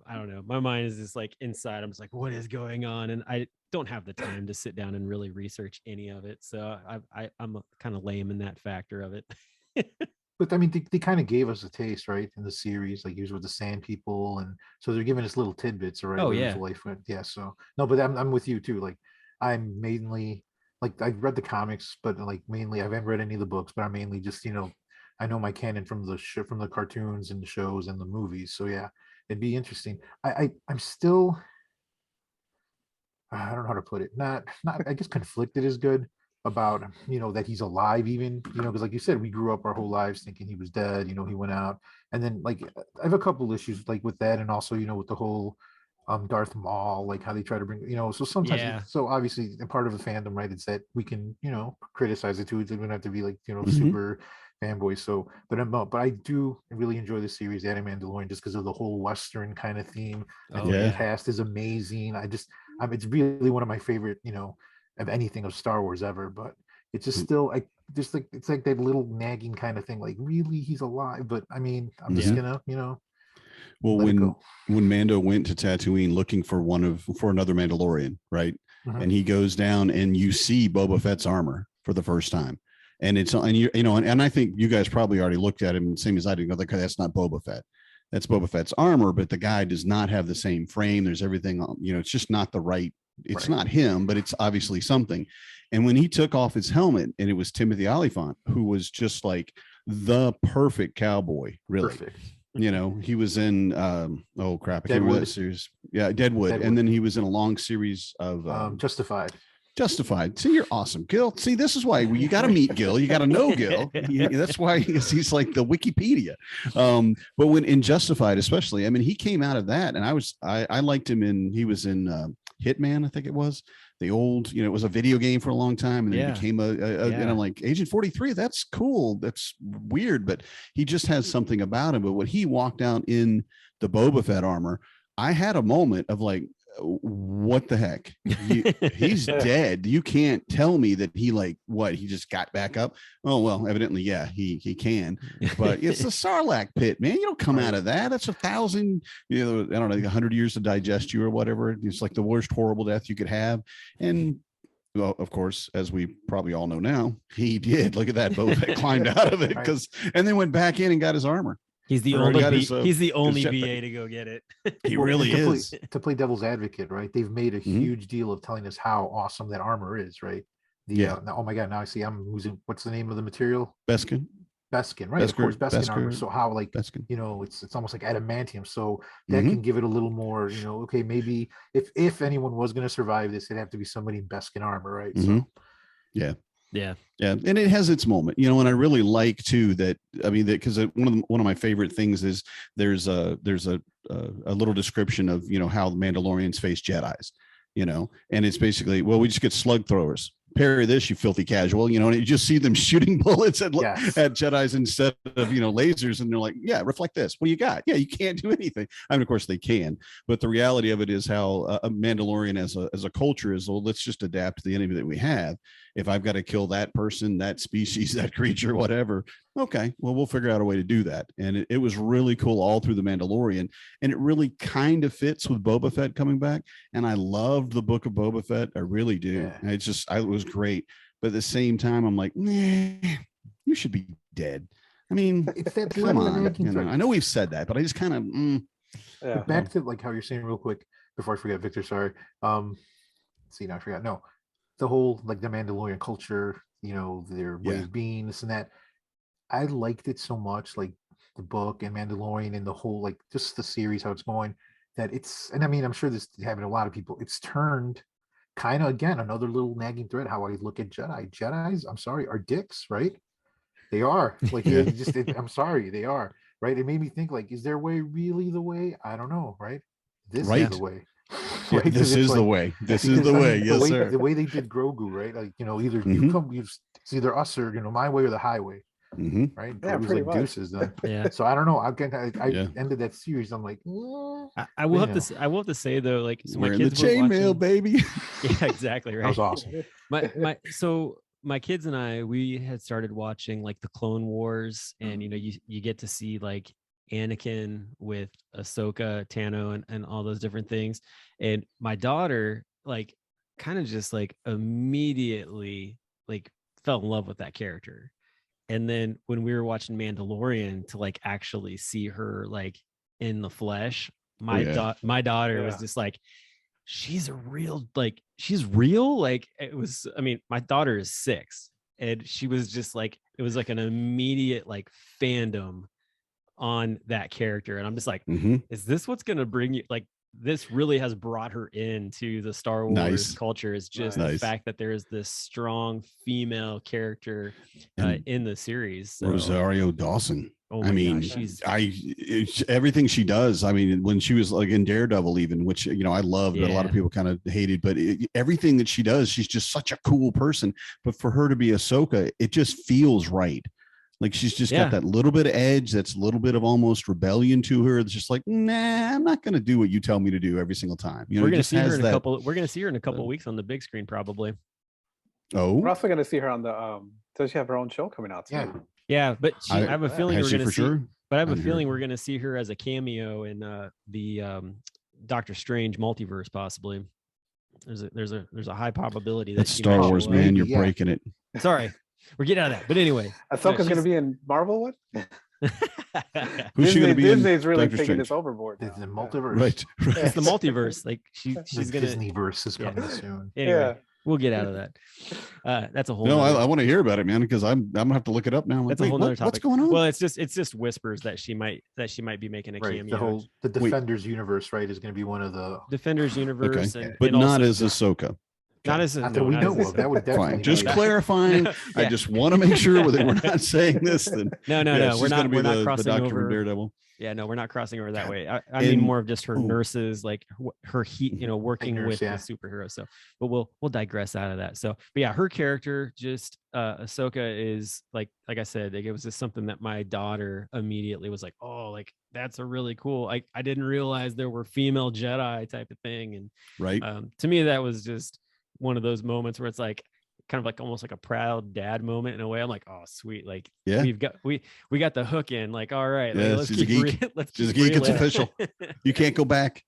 I don't know. My mind is just like inside. I'm just like, what is going on? And I don't have the time to sit down and really research any of it. So I'm kind of lame in that factor of it. But I mean, they kind of gave us a taste, right, in the series, like he was with the Sand People, and so they're giving us little tidbits, right? Oh, Where yeah. his life went. Yeah. So no, but I'm with you too. Like I'm mainly like I've read the comics, but like mainly I haven't read any of the books, but I'm mainly just I know my canon from from the cartoons and the shows and the movies. So yeah, it'd be interesting. I'm still I don't know how to put it. Not I guess conflicted is good about that he's alive even because like you said we grew up our whole lives thinking he was dead. He went out and then like I have a couple issues like with that and also with the whole Darth Maul, like how they try to bring so sometimes Yeah. so obviously a part of the fandom, right, it's that we can criticize it too. It doesn't have to be like Mhm. super fanboys. So but I do really enjoy the series The Mandalorian just because of the whole Western kind of theme. I Oh, think the yeah. cast is amazing. It's really one of my favorite of anything of Star Wars ever, but it's just still just like it's like that little nagging kind of thing, like really he's alive, but I mean I'm just Mhm. gonna Well, let it go. when Mando went to Tatooine looking for another Mandalorian, right? Mhm. And he goes down and you see Boba Fett's armor for the first time. And and I think you guys probably already looked at him, same as I did. Go, like, that's not Boba Fett. That's Boba Fett's armor, but the guy does not have the same frame. There's everything, it's just not the right. It's Right. not him, but it's obviously something. And when he took off his helmet, and it was Timothy Olyphant, who was just like the perfect cowboy, really. Perfect. He was in oh crap, I can't remember that series. Yeah, Deadwood. And then he was in a long series of Justified. Justified. See, you're awesome, Gil. See, this is why you got to meet Gil. You got to know Gil. That's why he's like the Wikipedia. But when in Justified, especially, I mean, he came out of that, and I liked him he was in Hitman, I think it was the old, it was a video game for a long time, and then he became and I'm like, Agent 43. That's cool. That's weird, but he just has something about him. But when he walked out in the Boba Fett armor, I had a moment of like, what the heck? He's dead. You can't tell me that he he just got back up. Oh well, evidently, yeah, he can. But it's the Sarlacc pit, man. You don't come out of that. That's 1,000, I don't know, 100 years to digest you or whatever. It's like the worst horrible death you could have. And well, of course, as we probably all know now, he did. Look at that. Boba Fett climbed out of it and then went back in and got his armor. He's the only VA to go get it. He really is. To play devil's advocate, right? They've made a huge deal of telling us how awesome that armor is, right? Oh my god, now I see I'm losing. What's the name of the material? Beskar, right? Of course, Beskar armor. So how Beskar. It's almost like adamantium. So that can give it a little more. Okay, maybe if anyone was going to survive this, it'd have to be somebody in Beskar armor, right? So yeah. Yeah. And it has its moment, and I really like too that, I mean, that because one of my favorite things is there's a little description of, how the Mandalorians face Jedis, and it's basically, well, we just get slug throwers. Parry this, you filthy casual, and you just see them shooting bullets at Jedis instead of, lasers. And they're like, yeah, reflect this. What do you got? Yeah, you can't do anything. I mean, of course they can, but the reality of it is how a Mandalorian as a culture is, well, let's just adapt to the enemy that we have. If I've got to kill that person, that species, that creature, whatever, okay, well, we'll figure out a way to do that. And it was really cool all through the Mandalorian. And it really kind of fits with Boba Fett coming back. And I loved the book of Boba Fett. I really do. Yeah. It was great. But at the same time, I'm like, nah, you should be dead. I mean, come on. I know we've said that, but I just kind of back to like how you're saying real quick before I forget, Victor, sorry. See, now I forgot. No, the whole like the Mandalorian culture, their way of being, this and that. I liked it so much, like the book and Mandalorian and the whole, like just the series, how it's going, that and I mean, I'm sure this happened to a lot of people. It's turned kind of, again, another little nagging thread, how I look at Jedi. Jedis, I'm sorry, are dicks, right? They are. Like, I'm sorry, they are, right? It made me think, like, is their way really the way? I don't know, right? This is the way. Right? This is the way. This is the way. Yes, sir. The way they did Grogu, right? Like, either it's either us or, my way or the highway. Right. Yeah, it was pretty like much. deuces then. Yeah. So I don't know. I ended that series. I'm like, I will have to say though, like, so we're my kids in the chainmail, baby. Yeah, exactly. Right. That was awesome. My kids and I, we had started watching like the Clone Wars, and you get to see like Anakin with Ahsoka, Tano, and all those different things. And my daughter, like, kind of just like immediately like fell in love with that character. And then when we were watching Mandalorian, to like actually see her like in the flesh, my daughter was just like, she's real. Like, it was, I mean, my daughter is 6, and she was just like, it was like an immediate like fandom on that character. And I'm just like, is this what's going to bring you? Like, this really has brought her into the Star Wars culture, is just the fact that there is this strong female character in the series. So. Rosario Dawson. Oh I mean, gosh, everything she does. I mean, when she was like in Daredevil, even, which, you know, I loved, but a lot of people kind of hated, but everything that she does, she's just such a cool person. But for her to be Ahsoka, it just feels right. Like, she's just got that little bit of edge. That's a little bit of almost rebellion to her. It's just like, nah, I'm not going to do what you tell me to do every single time. You know, we're going to see her in a couple. We're going to see her in a couple of weeks on the big screen, probably. Oh, we're also going to see her on the. Does she have her own show coming out too? Yeah, but I have a feeling we're going to see. Sure? But I have a feeling we're going to see her as a cameo in the Doctor Strange multiverse, possibly. There's a high probability that that's Star Wars, man. You're breaking it. Sorry, we're getting out of that. But anyway, Ahsoka's going to be in Marvel. What? Who's she going to be? Disney's really Doctor taking Strange? this overboard. It's the multiverse. Right. It's the multiverse. Like, she's going to. Disneyverse is coming soon. Anyway, we'll get out of that. That's a whole. No, I want to hear about it, man, because I'm gonna have to look it up now. Like, that's a whole nother topic. What's going on? Well, it's just whispers that she might be making a cameo. The Defenders universe, right, is going to be one of the Defenders universe, but not as Ahsoka. Not as that we know of. That would definitely fine. Just clarifying. I just want to make sure that we're not saying this. Then no, we're not crossing the over. From Daredevil. Yeah, no, we're not crossing over that way. I mean more of just her nurses, like her working with the superhero. So, but we'll digress out of that. So, but yeah, her character, just Ahsoka, is like I said, like, it was just something that my daughter immediately was like, oh, like, that's a really cool. I didn't realize there were female Jedi type of thing, and right. To me, that was just one of those moments where it's like kind of like almost like a proud dad moment in a way. I'm like, oh, sweet, like we got the hook in, like, all right, like, let's keep let's keep a geek. It's official. You can't go back.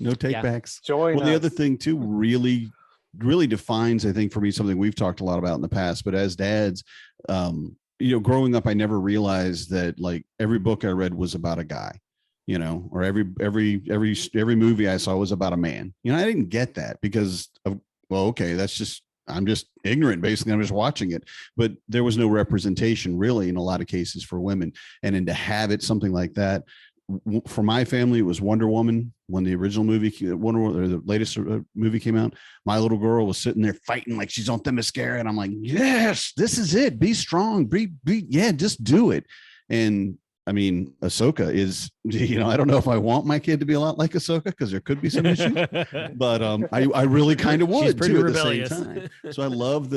No take backs. Join us. The other thing too really defines, I think, for me, something we've talked a lot about in the past, but as dads, you know, growing up, I never realized that like every book I read was about a guy. You know, or every movie I saw was about a man. You know, I didn't get that because of, well, okay, I'm just ignorant. Basically, I'm just watching it. But there was no representation really in a lot of cases for women. And then to have it something like that, for my family, it was Wonder Woman when the original movie, the latest movie came out. My little girl was sitting there fighting like she's on Themyscira, and I'm like, yes, this is it. Be strong. Just do it. And I mean, Ahsoka is, you know, I don't know if I want my kid to be a lot like Ahsoka because there could be some issues, but I really kind of would. She's pretty rebellious. At the same time. So I love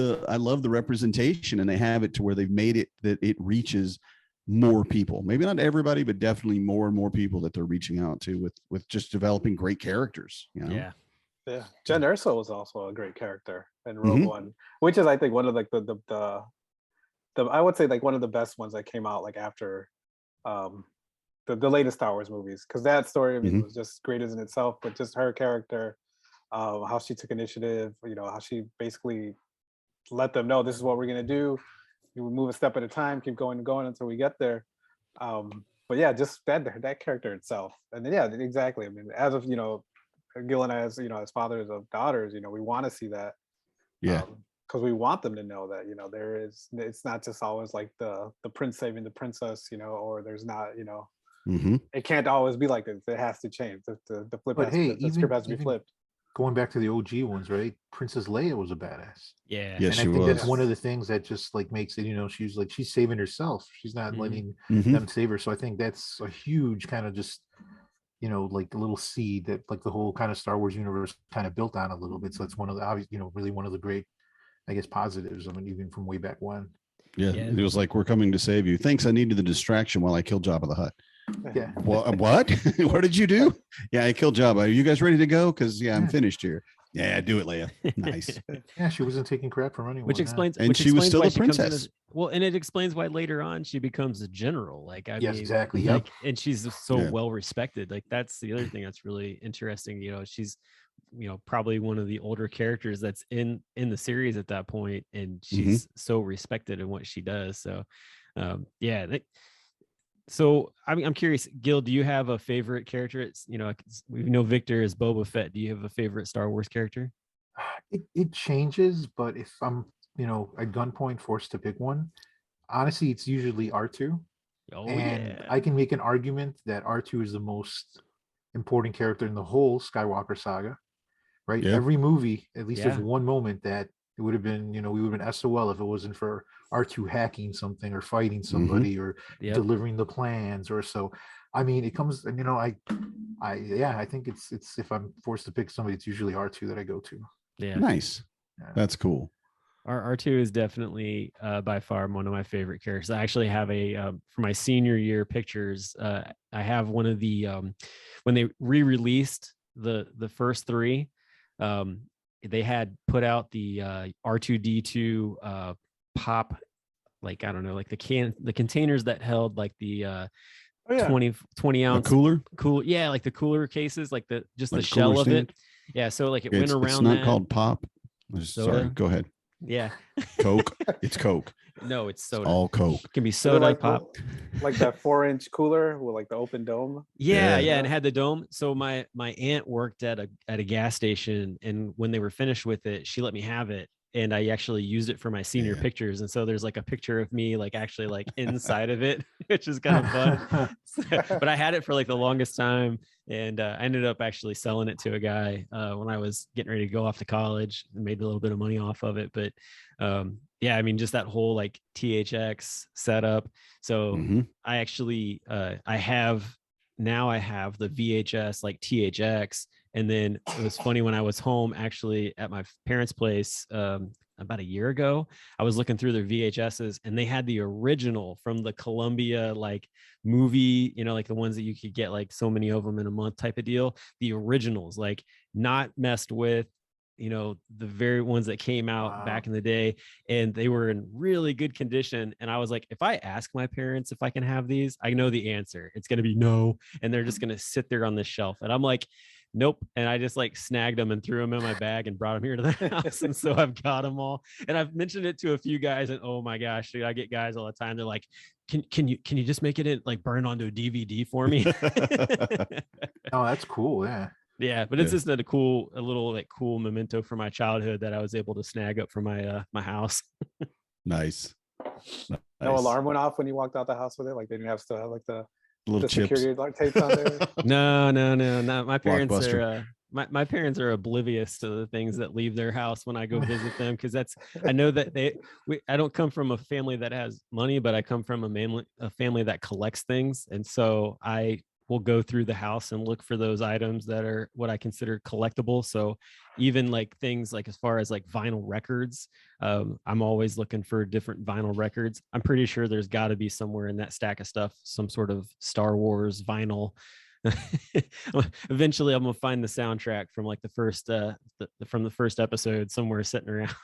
the representation, and they have it to where they've made it that it reaches more people. Maybe not everybody, but definitely more and more people that they're reaching out to with just developing great characters. You know? Yeah. Jen Erso was also a great character in Rogue One, which is, I think, one of like the I would say like one of the best ones that came out like after the latest Star Wars movies, because that story, I mean, was just great as in itself, but just her character, how she took initiative, you know, how she basically let them know this is what we're gonna do. You move a step at a time, keep going and going until we get there. But yeah, just that character itself, and then exactly. I mean, as of, you know, Gillen, as you know, as fathers of daughters, you know, we want to see that. Because we want them to know that, you know, it's not just always like the prince saving the princess, you know, or there's not, you know, it can't always be like this. It has to change. The script has to be flipped. Going back to the OG ones, right? Princess Leia was a badass. Yeah. Yes, and I think that's one of the things that just like makes it, you know, she's saving herself. She's not letting them save her. So I think that's a huge kind of just, you know, like a little seed that like the whole kind of Star Wars universe kind of built on a little bit. So it's one of the, you know, really one of the great, I guess, positives. I mean, even from way back when. Yeah. It was like, we're coming to save you. Thanks. I needed the distraction while I killed Jabba the Hutt. Yeah. What? What did you do? Yeah, I killed Jabba. Are you guys ready to go? Because I'm finished here. Yeah, do it, Leia. Nice. Yeah, she wasn't taking crap from anyone. Which yeah. explains, And which she was explains still why a she comes in princess. as well, and it explains why later on she becomes a general. Like, I Yes, mean, exactly. like, Yep. and she's just so Yeah. well respected. Like, that's the other thing that's really interesting. You know, she's, you know, probably one of the older characters that's in the series at that point, and she's so respected in what she does. So, yeah. So I'm curious, Gil, do you have a favorite character? It's, you know, we know Victor is Boba Fett. Do you have a favorite Star Wars character? It changes, but if I'm, at gunpoint forced to pick one, honestly, it's usually R2. Oh And yeah, I can make an argument that R2 is the most important character in the whole Skywalker saga, right? Yeah. Every movie, at least there's yeah, one moment that it would have been, we would have been SOL if it wasn't for R2 hacking something or fighting somebody or yep. delivering the plans or so. I mean, it comes, and I think it's if I'm forced to pick somebody, it's usually R2 that I go to. Yeah. Nice. Yeah. That's cool. R2 is definitely by far one of my favorite characters. I actually have a for my senior year pictures. I have one of the when they re-released the first three. They had put out the R2D2 pop, like, I don't know, like the containers that held like the Oh yeah. 20 A ounce cooler? cool, yeah, like the cooler cases, like the just Like the shell of stand? it. Yeah, so like it went It's around not that. called pop. Soda? Sorry, go ahead. Yeah. Coke. It's Coke. No, it's It's soda. all Coke. It can be Is it soda, like pop. like that 4-inch cooler with like the open dome? Yeah, Yeah. and it had the dome. So my aunt worked at a gas station, and when they were finished with it, she let me have it, and I actually used it for my senior Yeah. pictures. And so there's like a picture of me like actually like inside of it, which is kind of fun. But I had it for like the longest time, and I ended up actually selling it to a guy when I was getting ready to go off to college, and made a little bit of money off of it. But yeah, I mean, just that whole like THX setup. So Mhm. I actually I have the VHS like THX. And then it was funny, when I was home actually at my parents' place about a year ago, I was looking through their VHSs, and they had the original from the Columbia like movie, you know, like the ones that you could get like so many of them in a month type of deal. The originals, like not messed with, you know, the very ones that came out back in the day, and they were in really good condition. And I was like, if I ask my parents if I can have these, I know the answer. It's going to be no. And they're just going to sit there on the shelf. And I'm like, nope. And I just like snagged them and threw them in my bag and brought them here to the house. And so I've got them all. And I've mentioned it to a few guys, and oh my gosh, dude, I get guys all the time. They're like, can you just make it in, like burn onto a DVD for me? Oh, that's cool. Yeah. Yeah, but it's just a little like cool memento for my childhood that I was able to snag up for my my house. Nice. No alarm went off when you walked out the house with it? Like they didn't still have like the Little chips. security like tapes on there? No. My parents Blockbuster. are my parents are oblivious to the things that leave their house when I go visit them, because I know that I don't come from a family that has money, but I come from a family that collects things, and so I will go through the house and look for those items that are what I consider collectible. So even like things like as far as like vinyl records, I'm always looking for different vinyl records. I'm pretty sure there's got to be somewhere in that stack of stuff some sort of Star Wars vinyl. Eventually I'm gonna find the soundtrack from like the first from the first episode somewhere sitting around.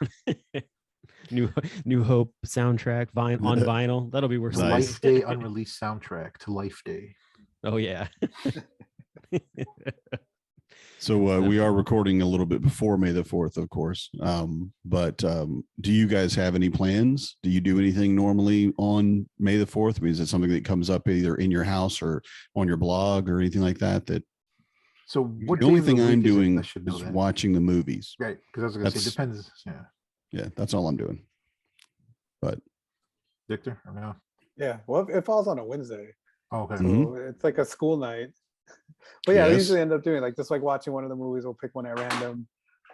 New Hope soundtrack on vinyl. That'll be worth The Nice. Life Day unreleased soundtrack to Life Day. Oh yeah. So we are recording a little bit before May the 4th, of course. But do you guys have any plans? Do you do anything normally on May the 4th? I mean, is it something that comes up either in your house or on your blog or anything like that? So what The only day of the thing I'm week is it? doing I should know is that. watching the movies. Right, because I was going to say it depends. Yeah, Yeah, that's all I'm doing. But Victor, or no? Yeah, well, it falls on a Wednesday, Oh, okay. so it's like a school night. But yeah, we Yes. usually end up doing like just like watching one of the movies. We'll pick one at random.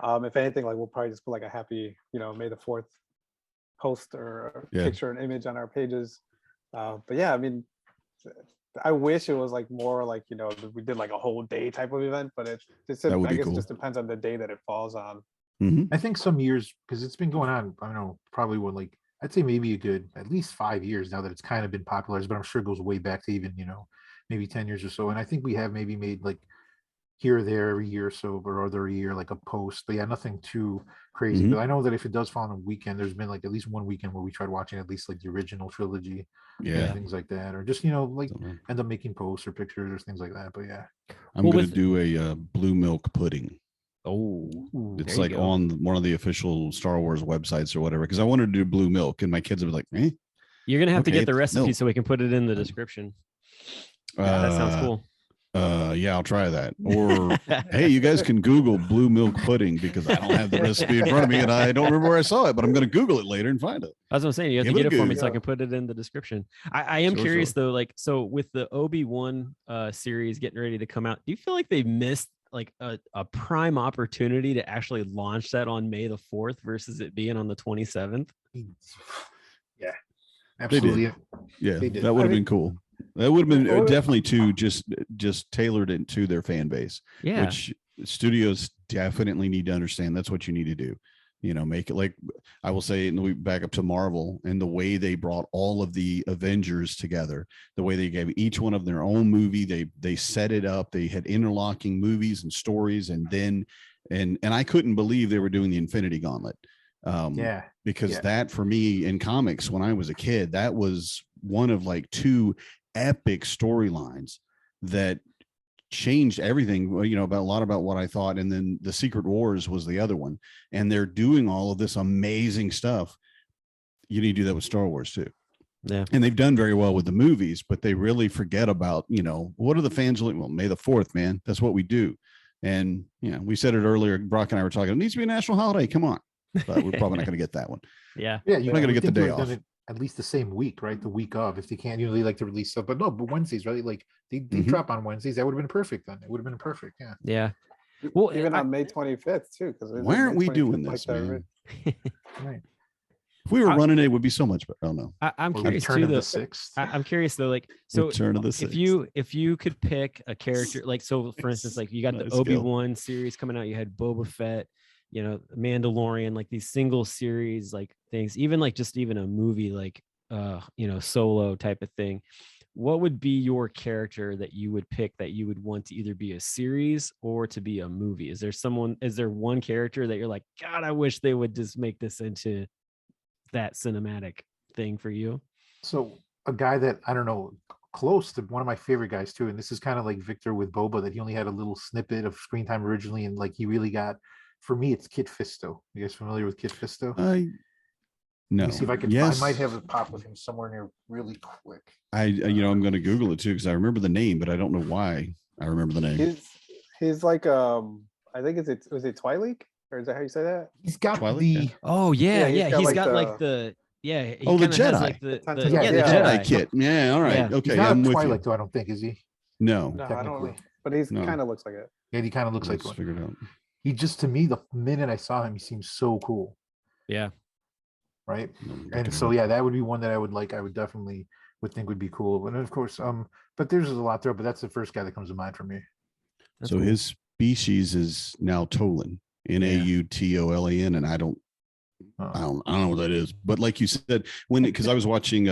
If anything, like we'll probably just put like a happy, May the 4th post or a Yeah. picture, an image on our pages. But yeah, I mean, I wish it was like more like we did like a whole day type of event, but That would I be guess cool. it just depends on the day that it falls on. Mhm. I think some years, because it's been going on, I don't know, probably what, like, I'd say maybe a good at least 5 years now that it's kind of been popularized, but I'm sure it goes way back to even, maybe 10 years or so. And I think we have maybe made like here or there every year or so, or other year, like a post. But yeah, nothing too crazy. Mhm. But I know that if it does fall on a weekend, there's been like at least one weekend where we tried watching at least like the original trilogy Yeah. and things like that, or just like So, end up making posts or pictures or things like that. But yeah, I'm Well, going to with- do a blue milk pudding. Oh, It's there you like go. on one of the official Star Wars websites or whatever. Because I wanted to do blue milk, and my kids would be like, "Eh." You're gonna have to Okay, get the it's recipe milk. so we can put it in the description. That sounds cool. Yeah, I'll try that. Or hey, you guys can Google blue milk pudding because I don't have the recipe in front of me and I don't remember where I saw it, but I'm going to Google it later and find it. That's what I'm saying. You have Give to it get a it for me Google. so I can put it in the description. I am Sure, curious sure. though, like, so with the Obi-Wan series getting ready to come out, do you feel like they missed like a prime opportunity to actually launch that on May the 4th versus it being on the 27th? yeah, They absolutely. did. Yeah, They did. that would have I mean- been cool. That would have been Or- definitely too just tailored it to their fan base, Yeah. which studios definitely need to understand. That's what you need to do. Make it like I will say, and we back up to Marvel and the way they brought all of the Avengers together, the way they gave each one of their own movie. They set it up. They had interlocking movies and stories, and then and I couldn't believe they were doing the Infinity Gauntlet. Yeah, Because yeah. that for me in comics when I was a kid, that was one of like two epic storylines that changed everything, about a lot about what I thought. And then the Secret Wars was the other one. And they're doing all of this amazing stuff. You need to do that with Star Wars too. Yeah. And they've done very well with the movies, but they really forget about, what are the fans like? Well, May the 4th, man. That's what we do. And, we said it earlier. Brock and I were talking, it needs to be a national holiday. Come on. But we're probably not going to get that one. Yeah. Yeah, We're not going to get the day off. At least the same week, right? The week of, if they can't, they like to release stuff. But Wednesdays, right? Like they Mhm. drop on Wednesdays. That would have been perfect then. It would have been perfect. Yeah. Yeah. Well, even I- on May 25th too. Because Why aren't we doing this, man? Right. If we were I- running it, would be so much better. I don't know. I'm Or curious Return too of the though. Sixth. I'm curious though, like, so Return of the if Sixth. you could pick a character, like, so for instance, like you got the Nice, Gil. Obi-Wan series coming out, you had Boba Fett, Mandalorian, like these single series, like things, even a movie, like, Solo type of thing. What would be your character that you would pick that you would want to either be a series or to be a movie? Is there one character that you're like, God, I wish they would just make this into that cinematic thing for you? So a guy that I don't know, close to one of my favorite guys too, and this is kind of like Victor with Boba, that he only had a little snippet of screen time originally, and like he really got. For me, it's Kit Fisto. You guys familiar with Kit Fisto? No. Let me see if I can. Yes. I might have a pop with him somewhere near really quick. I'm going to Google it too because I remember the name, but I don't know why I remember the name. He's like I think was it Twi'lek, or is that how you say that? He's got Twilight, the. yeah. Oh yeah, Yeah, yeah. he's He's got, got like, like the yeah. He Oh, the kinda has, Jedi. like, the Yeah, the Jedi Jedi kit. Yeah. All right. Yeah. Okay. He's not I'm a with Twilight you. though. I don't think is he. No. No, I don't Technically. know, but he's No. kind of looks like it. Yeah, he kind of looks like Let's one. figure it out. He just, to me, the minute I saw him, he seemed so cool, Yeah. right? Looking And it so up. yeah, that would be one that I would like. I would definitely would think would be cool. And of course, but there's a lot there. But that's the first guy that comes to mind for me. That's So cool. his species is now Tolan, Nautolan, and I don't know what that is. But like you said, because I was watching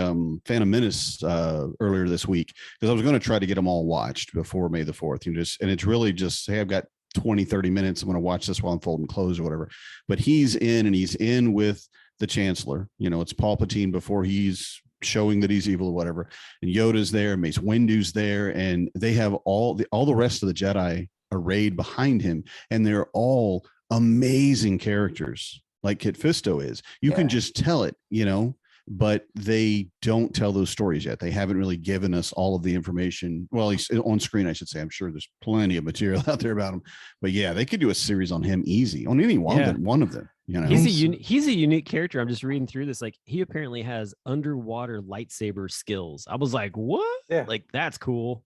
Phantom Menace earlier this week, because I was going to try to get them all watched before May the 4th. And it's really just, hey, I've got 20-30 minutes. I'm going to watch this while I'm folding clothes or whatever. But he's in with the Chancellor. It's Palpatine before he's showing that he's evil or whatever. And Yoda's there, Mace Windu's there, and they have all the rest of the Jedi arrayed behind him, and they're all amazing characters, like Kit Fisto is. You can just tell it, but they don't tell those stories yet. They haven't really given us all of the information. Well, he's on screen, I should say. I'm sure there's plenty of material out there about him. But yeah, they could do a series on him easy, on any one of them. He's a unique character. I'm just reading through this. Like, he apparently has underwater lightsaber skills. I was like, what? Yeah. Like, that's cool.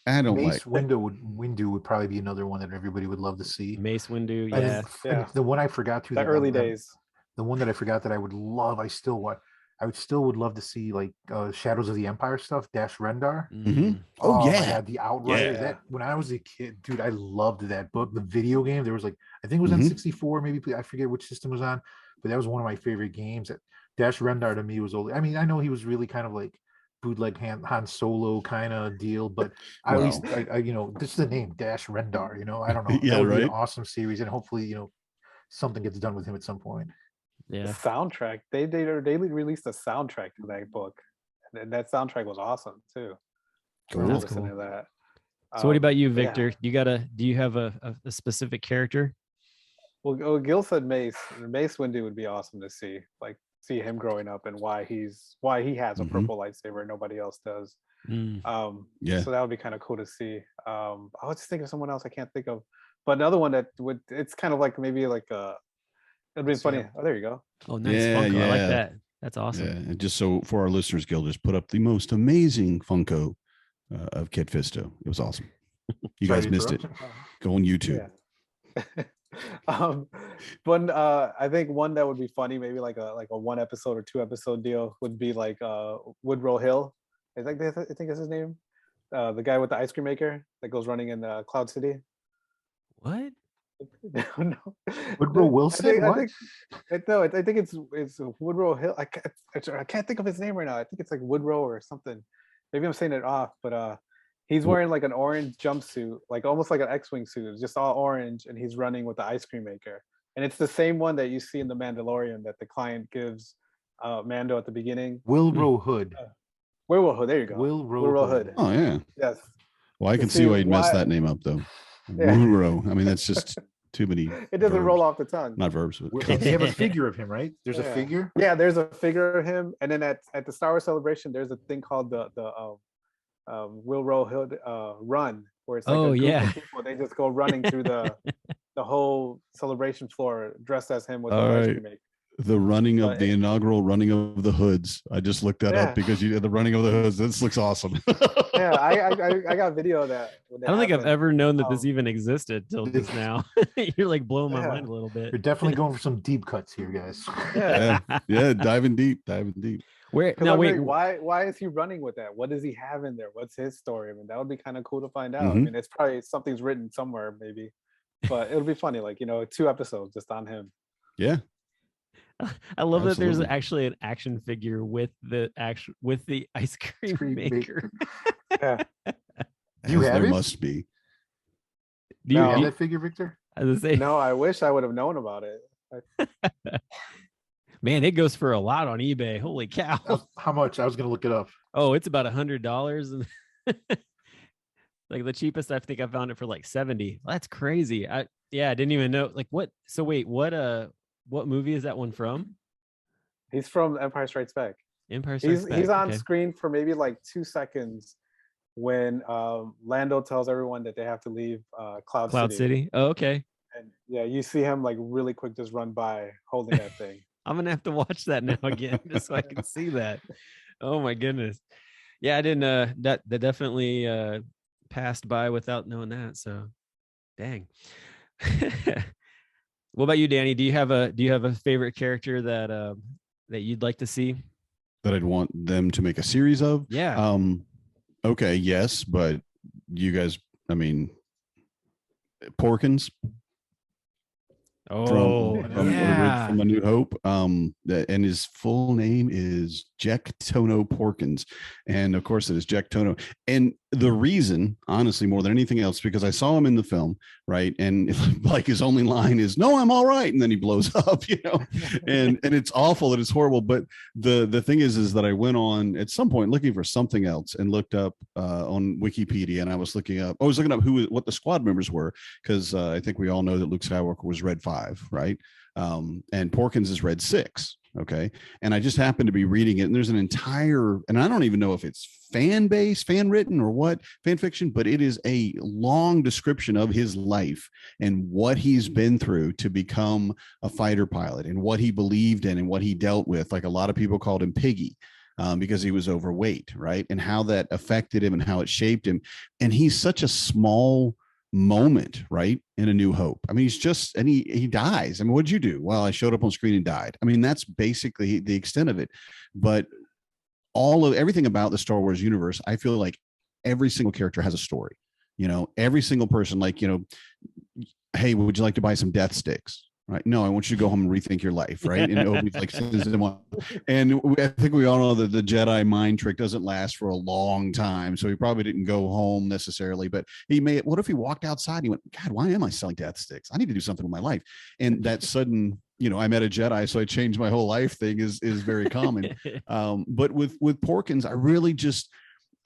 I don't Mace like. Windu would probably be another one that everybody would love to see. Mace Windu, And yeah. then the one I forgot to The early days. The one that I forgot that I would love. I would love to see like Shadows of the Empire stuff. Dash Rendar. Mhm. Oh, my yeah. God, the Outriders. Yeah. That when I was a kid, dude, I loved that book. The video game. There was like, I think it was on Mhm. 64. Maybe I forget which system it was on, but that was one of my favorite games. Dash Rendar to me was old. I mean, I know he was really kind of like bootleg Han Solo kind of deal, but at Wow. least I this is the name Dash Rendar. I don't know. Yeah, That would be an right. awesome series, and hopefully something gets done with him at some point. The Yeah. soundtrack, they released a soundtrack to that book, and that soundtrack was awesome too. I remember Cool. That's listening cool. to that. So what about you, But yeah. Victor? Do you have a specific character? Well, Gil said Mace. Mace Windu would be awesome to see, like see him growing up and why he has a Mhm. purple lightsaber and nobody else does. Yeah. So that would be kind of cool to see. I was just thinking of someone else I can't think of, but another one that would, it's kind of like maybe like it'd be funny. Oh, there you go. Oh, nice Yeah, Funko. I like yeah. that. That's awesome. Yeah. And just so for our listeners, Gil just put up the most amazing Funko of Kit Fisto. It was awesome. You Sorry guys to missed it. interrupt. Go on YouTube. Yeah. One I think one that would be funny, maybe like a 1 episode or 2 episode deal would be like Woodrow Hill. I think is his name. The guy with the ice cream maker that goes running in Cloud City. What? No. Woodrow Wilson? What? I think it's Woodrow Hill. I can't think of his name right now. I think it's like Woodrow or something. Maybe I'm saying it off, but he's wearing like an orange jumpsuit, like almost like an X-wing suit. It's just all orange, and he's running with the ice cream maker. And it's the same one that you see in The Mandalorian that the client gives Mando at the beginning. Wilrow Hood. Wilrow Hood. There you go. Wilrow Hood. Hood. Oh yeah. Yes. Well, I can see why you'd mess that name up though. Yeah. Woodrow. I mean, that's just too many. It doesn't verbs. roll off the tongue. Not verbs. They have a figure of him, right? There's a Yeah. figure. Yeah, there's a figure of him, and then at the Star Wars Celebration, there's a thing called the Wilrow Hood run, where it's like a group of people. They just go running through the whole celebration floor dressed as him with the ice cream maker. The running of the inaugural running of the hoods. I just looked that up because the running of the hoods. This looks awesome. Yeah, I got video of that. I don't think I've ever known that this even existed till just now. You're like blowing my mind a little bit. You're definitely going for some deep cuts here, guys. Yeah, diving deep. Where now? Wait, why is he running with that? What does he have in there? What's his story? I mean, that would be kind of cool to find out. I mean, it's probably something's written somewhere, maybe, but it'll be funny. Like 2 episodes just on him. Yeah. I love that there's actually an action figure with the ice cream maker. Yeah. You have there it? must be. Do you have that figure, Victor? No, I wish I would have known about it. Man, it goes for a lot on eBay. Holy cow. How much? I was going to look it up. Oh, it's about $100. Like the cheapest, I think I found it for like 70. That's crazy. I didn't even know. Like what? So wait, what movie is that one from? He's from Empire Strikes Back. Empire Strikes Back. He's on screen for maybe like 2 seconds when Lando tells everyone that they have to leave Cloud City. Oh, okay. And yeah, you see him like really quick just run by holding that thing. I'm gonna have to watch that now again just so I can see that. Oh my goodness. Yeah, I didn't that definitely passed by without knowing that. So dang. What about you, Danny? Do you have a favorite character that you'd like to see? That I'd want them to make a series of? Yeah. Okay, yes, but you guys, I mean, Porkins. From A New Hope. And his full name is Jack Tono Porkins. And of course it is Jack Tono. And the reason, honestly, more than anything else, because I saw him in the film, right? And like his only line is, "No, I'm all right." And then he blows up, and it's awful. It is horrible. But the thing is that I went on at some point looking for something else and looked up on Wikipedia, and I was looking up what the squad members were, because I think we all know that Luke Skywalker was Red 5, right? And Porkins is Red 6. Okay. And I just happened to be reading it, and there's an entire, and I don't even know if it's fan written or what, fan fiction, but it is a long description of his life and what he's been through to become a fighter pilot and what he believed in and what he dealt with. Like a lot of people called him Piggy. Because he was overweight, right? And how that affected him and how it shaped him. And he's such a small moment, right, in A New Hope. I mean, he dies. I mean, what'd you do? Well, I showed up on screen and died. I mean, that's basically the extent of it. But everything about the Star Wars universe, I feel like every single character has a story. Every single person, like, hey, would you like to buy some death sticks? right? No, I want you to go home and rethink your life, right? And Obi's like, sends him on. And I think we all know that the Jedi mind trick doesn't last for a long time, so he probably didn't go home necessarily. But he may. What if he walked outside and he went, God, why am I selling death sticks? I need to do something with my life. And that sudden, I met a Jedi, so I changed my whole life thing is very common. But with Porkins,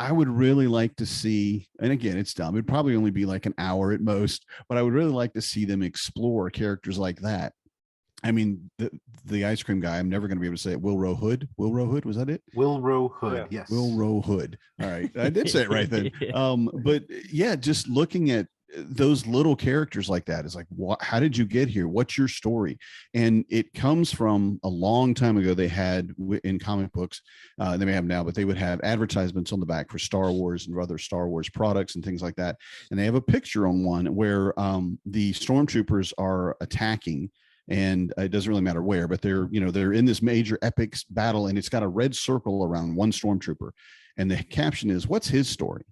I would really like to see, and again, it's dumb. It'd probably only be like an hour at most, but I would really like to see them explore characters like that. I mean, the ice cream guy, I'm never going to be able to say it. Wilro Hood. Wilro Hood, was that it? Wilro Hood, yes. Wilro Hood. All right. I did say it right then. But yeah, just looking at those little characters like that is like, how did you get here? What's your story? And it comes from a long time ago. They had in comic books, they may have now, but they would have advertisements on the back for Star Wars and other Star Wars products and things like that. And they have a picture on one where the stormtroopers are attacking, and it doesn't really matter where, but they're in this major epic battle, and it's got a red circle around one stormtrooper, and the caption is, "What's his story?"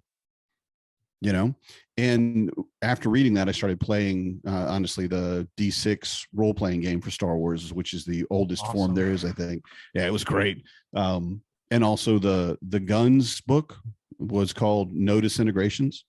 And after reading that, I started playing, honestly, the D6 role-playing game for Star Wars, which is the oldest form there is, I think. Yeah, it was great. And also the guns book was called No Disintegrations,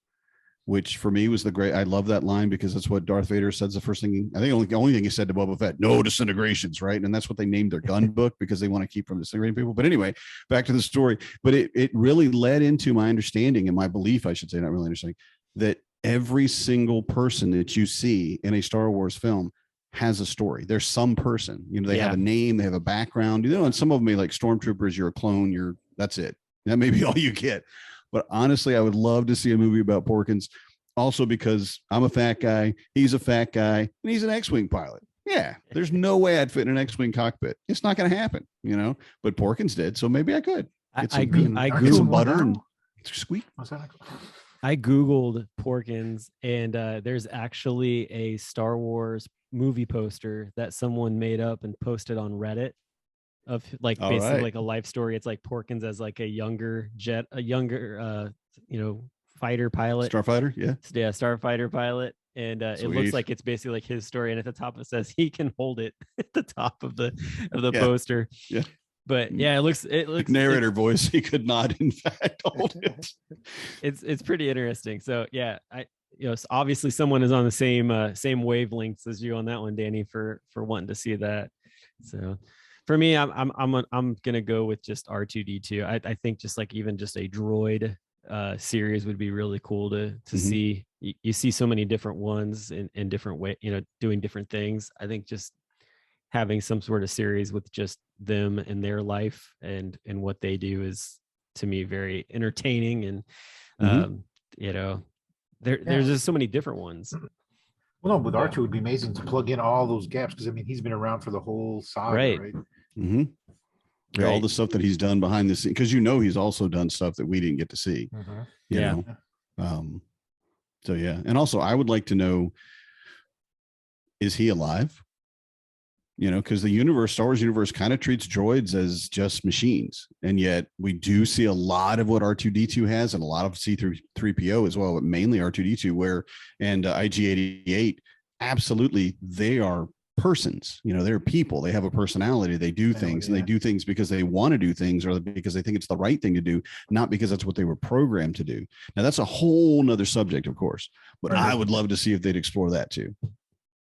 which for me was I love that line because that's what Darth Vader says the first thing. I think the only thing he said to Boba Fett, no disintegrations, right? And that's what they named their gun book because they want to keep from disintegrating people. But anyway, back to the story. But it really led into my understanding and my belief, I should say, not really understanding, that every single person that you see in a Star Wars film has a story. There's some person, they have a name, they have a background, and some of them may, like stormtroopers, you're a clone, that's it. That may be all you get. But honestly, I would love to see a movie about Porkins, also because I'm a fat guy, he's a fat guy, and he's an X-Wing pilot. Yeah, there's no way I'd fit in an X-Wing cockpit. It's not going to happen, but Porkins did, so maybe I could. Get some butter and squeak. I Googled Porkins, and there's actually a Star Wars movie poster that someone made up and posted on Reddit of basically like a life story. It's like Porkins as like a younger fighter pilot, starfighter, starfighter pilot, and it looks like it's basically like his story. And at the top it says he can hold it at the top of the poster. Yeah, but yeah, it looks narrator voice. He could not, in fact, hold it. It's pretty interesting. So yeah, obviously someone is on the same wavelengths as you on that one, Danny, for wanting to see that. So. For me, I'm gonna go with just R2D2. I think just like even just a droid series would be really cool to see. You see so many different ones in different way, doing different things. I think just having some sort of series with just them and their life and what they do is, to me, very entertaining. And there's just so many different ones. Well, no, with R2, it would be amazing to plug in all those gaps because he's been around for the whole saga, right? Mm-hmm. Yeah, all the stuff that he's done behind the scenes, because he's also done stuff that we didn't get to see. So yeah, and also I would like to know, is he alive? Because the Star Wars universe kind of treats droids as just machines, and yet we do see a lot of what R2D2 has, and a lot of C3PO as well, but mainly R2D2, and IG-88. Absolutely, they are persons. They're people. They have a personality. They do things, and they do things because they want to do things, or because they think it's the right thing to do, not because that's what they were programmed to do. Now, that's a whole nother subject, of course, but I would love to see if they'd explore that too.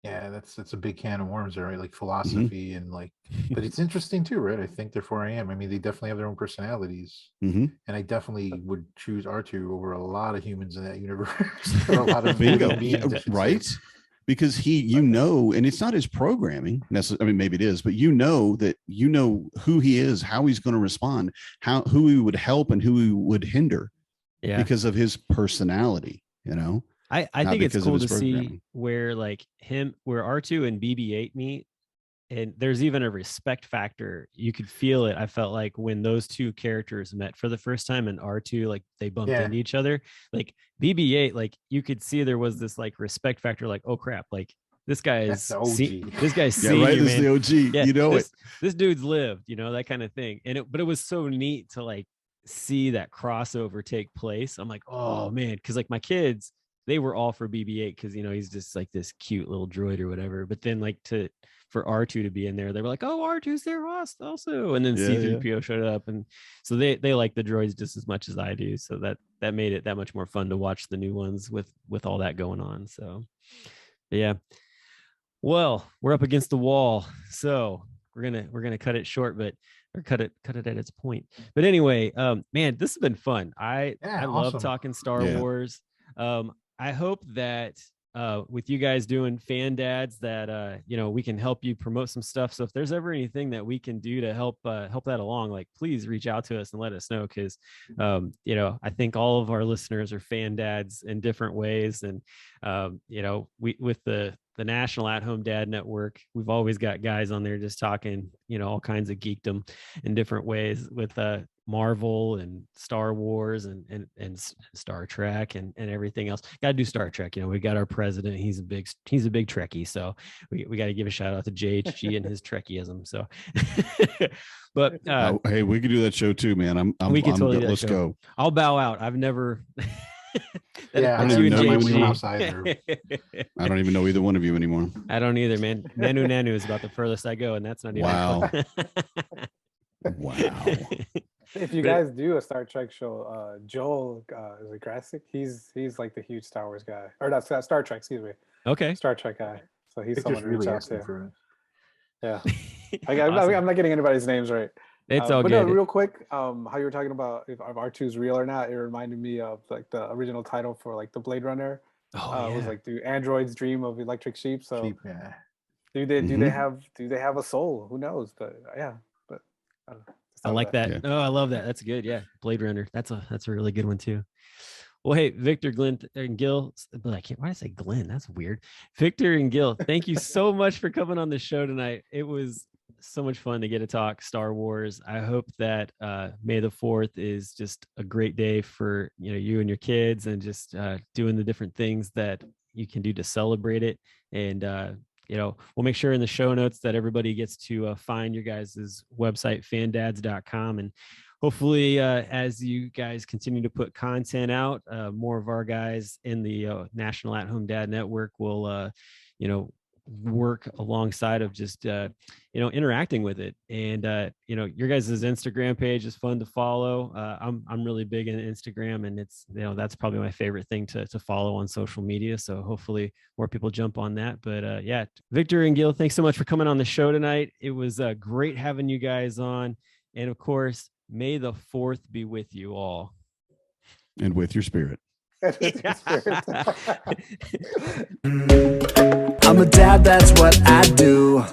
Yeah, that's a big can of worms there, right? Like philosophy and but it's interesting too, right? I think they're 4AM. They definitely have their own personalities, and I definitely would choose R2 over a lot of humans in that universe. There are a lot of beings, right? Because and it's not his programming necessarily. Maybe it is, but that who he is, how he's going to respond, who he would help and who he would hinder, because of his personality. I think it's cool to see where where R2 and BB-8 meet, and there's even a respect factor. You could feel it. I felt like when those two characters met for the first time, and R2, they bumped into each other, BB-8, you could see there was this respect factor, oh crap, this guy is this guy's senior, right? This is the OG. This dude's lived, that kind of thing. But it was so neat to see that crossover take place. I'm like, oh man, because my kids, they were all for BB-8 because he's just like this cute little droid or whatever. But then like for R2 to be in there, they were like, oh, R2's there also. And then C-3PO showed up, and so they like the droids just as much as I do. So that made it that much more fun to watch the new ones with all that going on. So yeah. Well, we're up against the wall, so we're gonna cut it short, or cut it at its point. But anyway, man, this has been fun. I love talking Star Wars. I hope that with you guys doing Fandads that we can help you promote some stuff. So if there's ever anything that we can do to help that along, like please reach out to us and let us know, because I think all of our listeners are Fandads in different ways, and we with the National At-Home Dad Network, we've always got guys on there just talking all kinds of geekdom in different ways with Marvel and Star Wars and Star Trek and everything else. Got to do Star Trek. We got our president. He's a big Trekkie. So we got to give a shout out to JHG and his Trekkieism. So, but hey, we could do that show too, man. we can totally let's go. I'll bow out. I've never. I don't even know either. I don't even know either one of you anymore. I don't either, man. Nanu is about the furthest I go, and that's not even. Wow. Wow. If you guys do a Star Trek show, Joel is a Grassic. He's like the huge Star Wars guy, or not Star Trek. Excuse me. Okay. Star Trek guy. So he's someone to reach out to. Yeah. Awesome. I'm not getting anybody's names right. It's all but good. No, real quick, how you were talking about if R2's real or not, it reminded me of like the original title for like the Blade Runner. It was like, do androids dream of electric sheep? So do they have a soul? Who knows? But yeah, but I like that. Yeah. Oh, I love that. That's good. Yeah, Blade Runner. That's a really good one too. Well, hey, Victor, Glenn, and Gil. But why did I say Glenn? That's weird. Victor and Gil, thank you so much for coming on the show tonight. It was so much fun to get to talk Star Wars. I hope that May the 4th is just a great day for you and your kids, and just doing the different things that you can do to celebrate it. And we'll make sure in the show notes that everybody gets to find your guys' website, fandads.com, and hopefully as you guys continue to put content out, more of our guys in the National At-Home Dad Network will work alongside of just interacting with it. And your guys' Instagram page is fun to follow. I'm really big in Instagram, and it's that's probably my favorite thing to follow on social media, so hopefully more people jump on that. But yeah, Victor and Gil, thanks so much for coming on the show tonight. It was great having you guys on, and of course, may the 4th be with you all, and with your spirit. I'm a dad, that's what I do.